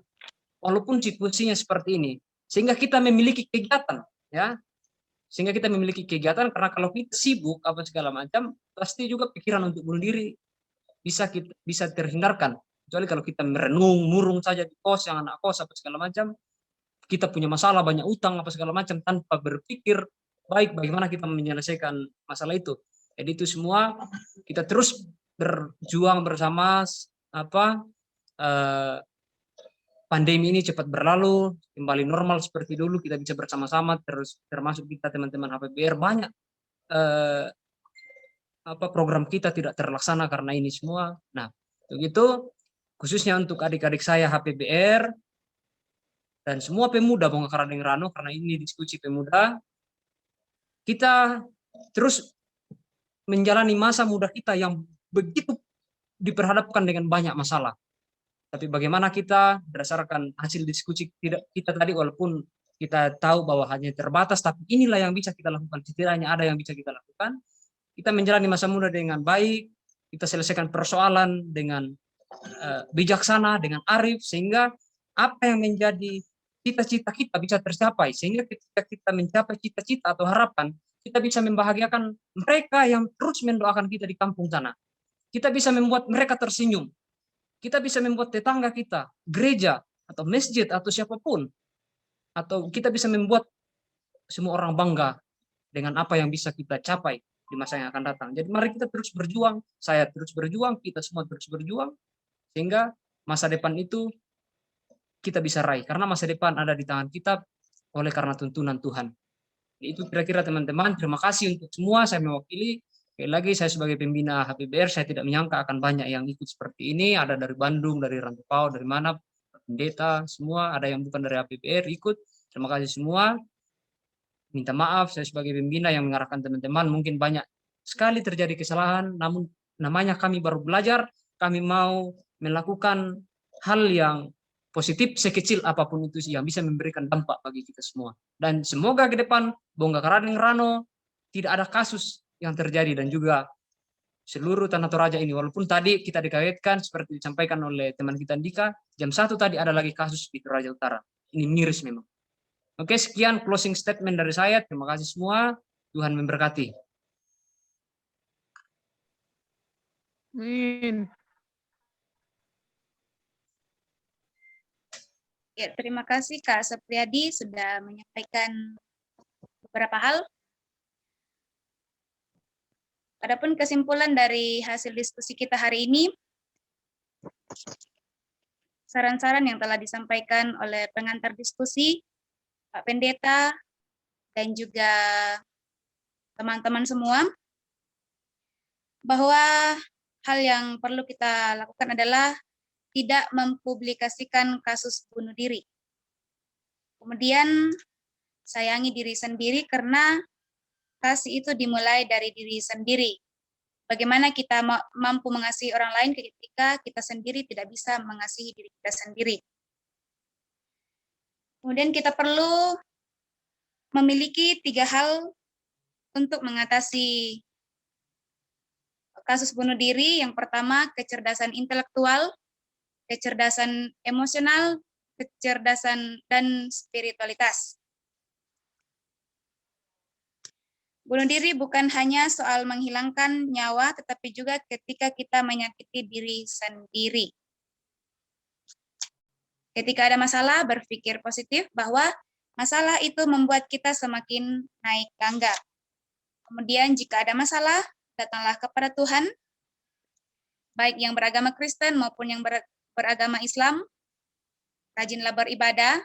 walaupun situasinya seperti ini. Sehingga kita memiliki kegiatan, ya. Sehingga kita memiliki kegiatan karena kalau kita sibuk apa segala macam, pasti juga pikiran untuk bunuh diri bisa terhindarkan. Kecuali kalau kita merenung, murung saja di kos, yang anak kos apa segala macam, kita punya masalah, banyak utang apa segala macam tanpa berpikir baik bagaimana kita menyelesaikan masalah itu. Jadi itu semua kita terus berjuang bersama pandemi ini cepat berlalu, kembali normal seperti dulu, kita bisa bersama-sama, termasuk kita teman-teman HPBR, banyak program kita tidak terlaksana karena ini semua. Nah, begitu khususnya untuk adik-adik saya HPBR dan semua pemuda Bongkar Rading Rano, karena ini diskusi pemuda, kita terus menjalani masa muda kita yang begitu diperhadapkan dengan banyak masalah. Tapi bagaimana kita berdasarkan hasil diskusi kita tadi, walaupun kita tahu bahwa hanya terbatas, tapi inilah yang bisa kita lakukan. Setidaknya ada yang bisa kita lakukan. Kita menjalani masa muda dengan baik, kita selesaikan persoalan dengan bijaksana, dengan arif, sehingga apa yang menjadi cita-cita kita bisa tercapai. Sehingga ketika kita mencapai cita-cita atau harapan, kita bisa membahagiakan mereka yang terus mendoakan kita di kampung sana. Kita bisa membuat mereka tersenyum. Kita bisa membuat tetangga kita, gereja, atau masjid, atau siapapun. Atau kita bisa membuat semua orang bangga dengan apa yang bisa kita capai di masa yang akan datang. Jadi mari kita terus berjuang, saya terus berjuang, kita semua terus berjuang, sehingga masa depan itu kita bisa raih. Karena masa depan ada di tangan kita oleh karena tuntunan Tuhan. Itu kira-kira teman-teman. Terima kasih untuk semua. Saya mewakili. Sekali lagi saya sebagai pembina HPBR, saya tidak menyangka akan banyak yang ikut seperti ini. Ada dari Bandung, dari Rantau, dari mana, pendeta, semua. Ada yang bukan dari HPBR ikut. Terima kasih semua. Minta maaf saya sebagai pembina yang mengarahkan teman-teman. Mungkin banyak sekali terjadi kesalahan, namun namanya kami baru belajar. Kami mau melakukan hal yang positif sekecil apapun itu yang bisa memberikan dampak bagi kita semua. Dan semoga ke depan Bongga Karading Rano tidak ada kasus yang terjadi, dan juga seluruh Tanah Toraja ini. Walaupun tadi kita dikaitkan seperti disampaikan oleh teman kita Andika, jam 1 tadi ada lagi kasus di Toraja Utara. Ini miris memang. Oke, sekian closing statement dari saya. Terima kasih semua. Tuhan memberkati. Amin. Ya, terima kasih Kak Sepriyadi sudah menyampaikan beberapa hal. Adapun kesimpulan dari hasil diskusi kita hari ini, saran-saran yang telah disampaikan oleh pengantar diskusi, Pak Pendeta, dan juga teman-teman semua, bahwa hal yang perlu kita lakukan adalah tidak mempublikasikan kasus bunuh diri. Kemudian sayangi diri sendiri karena kasih itu dimulai dari diri sendiri. Bagaimana kita mampu mengasihi orang lain ketika kita sendiri tidak bisa mengasihi diri kita sendiri. Kemudian kita perlu memiliki 3 hal untuk mengatasi kasus bunuh diri. Yang pertama, kecerdasan intelektual, kecerdasan emosional, kecerdasan dan spiritualitas. Bunuh diri bukan hanya soal menghilangkan nyawa, tetapi juga ketika kita menyakiti diri sendiri. Ketika ada masalah, berpikir positif bahwa masalah itu membuat kita semakin naik tangga. Kemudian jika ada masalah, datanglah kepada Tuhan, baik yang beragama Kristen maupun yang beragama Islam. Rajinlah beribadah,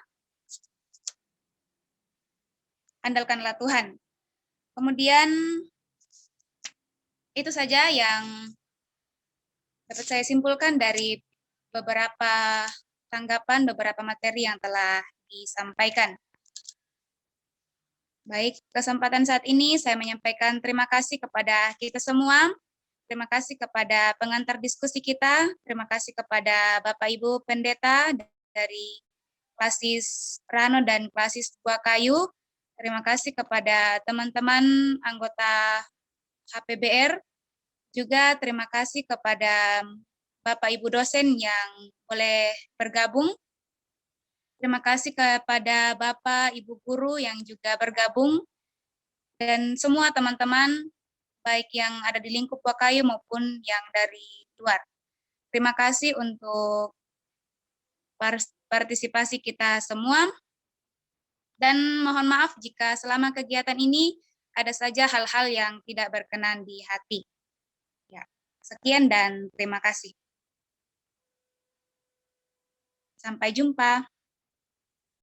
andalkanlah Tuhan. Kemudian itu saja yang dapat saya simpulkan dari beberapa tanggapan, beberapa materi yang telah disampaikan. Baik, kesempatan saat ini saya menyampaikan terima kasih kepada kita semua. Terima kasih kepada pengantar diskusi kita. Terima kasih kepada Bapak Ibu Pendeta dari Klasis Rano dan Klasis Buah Kayu. Terima kasih kepada teman-teman anggota HPBR. Juga terima kasih kepada Bapak Ibu dosen yang boleh bergabung. Terima kasih kepada Bapak Ibu guru yang juga bergabung. Dan semua teman-teman, baik yang ada di lingkup Wakayu maupun yang dari luar. Terima kasih untuk partisipasi kita semua. Dan mohon maaf jika selama kegiatan ini ada saja hal-hal yang tidak berkenan di hati. Ya, sekian dan terima kasih. Sampai jumpa.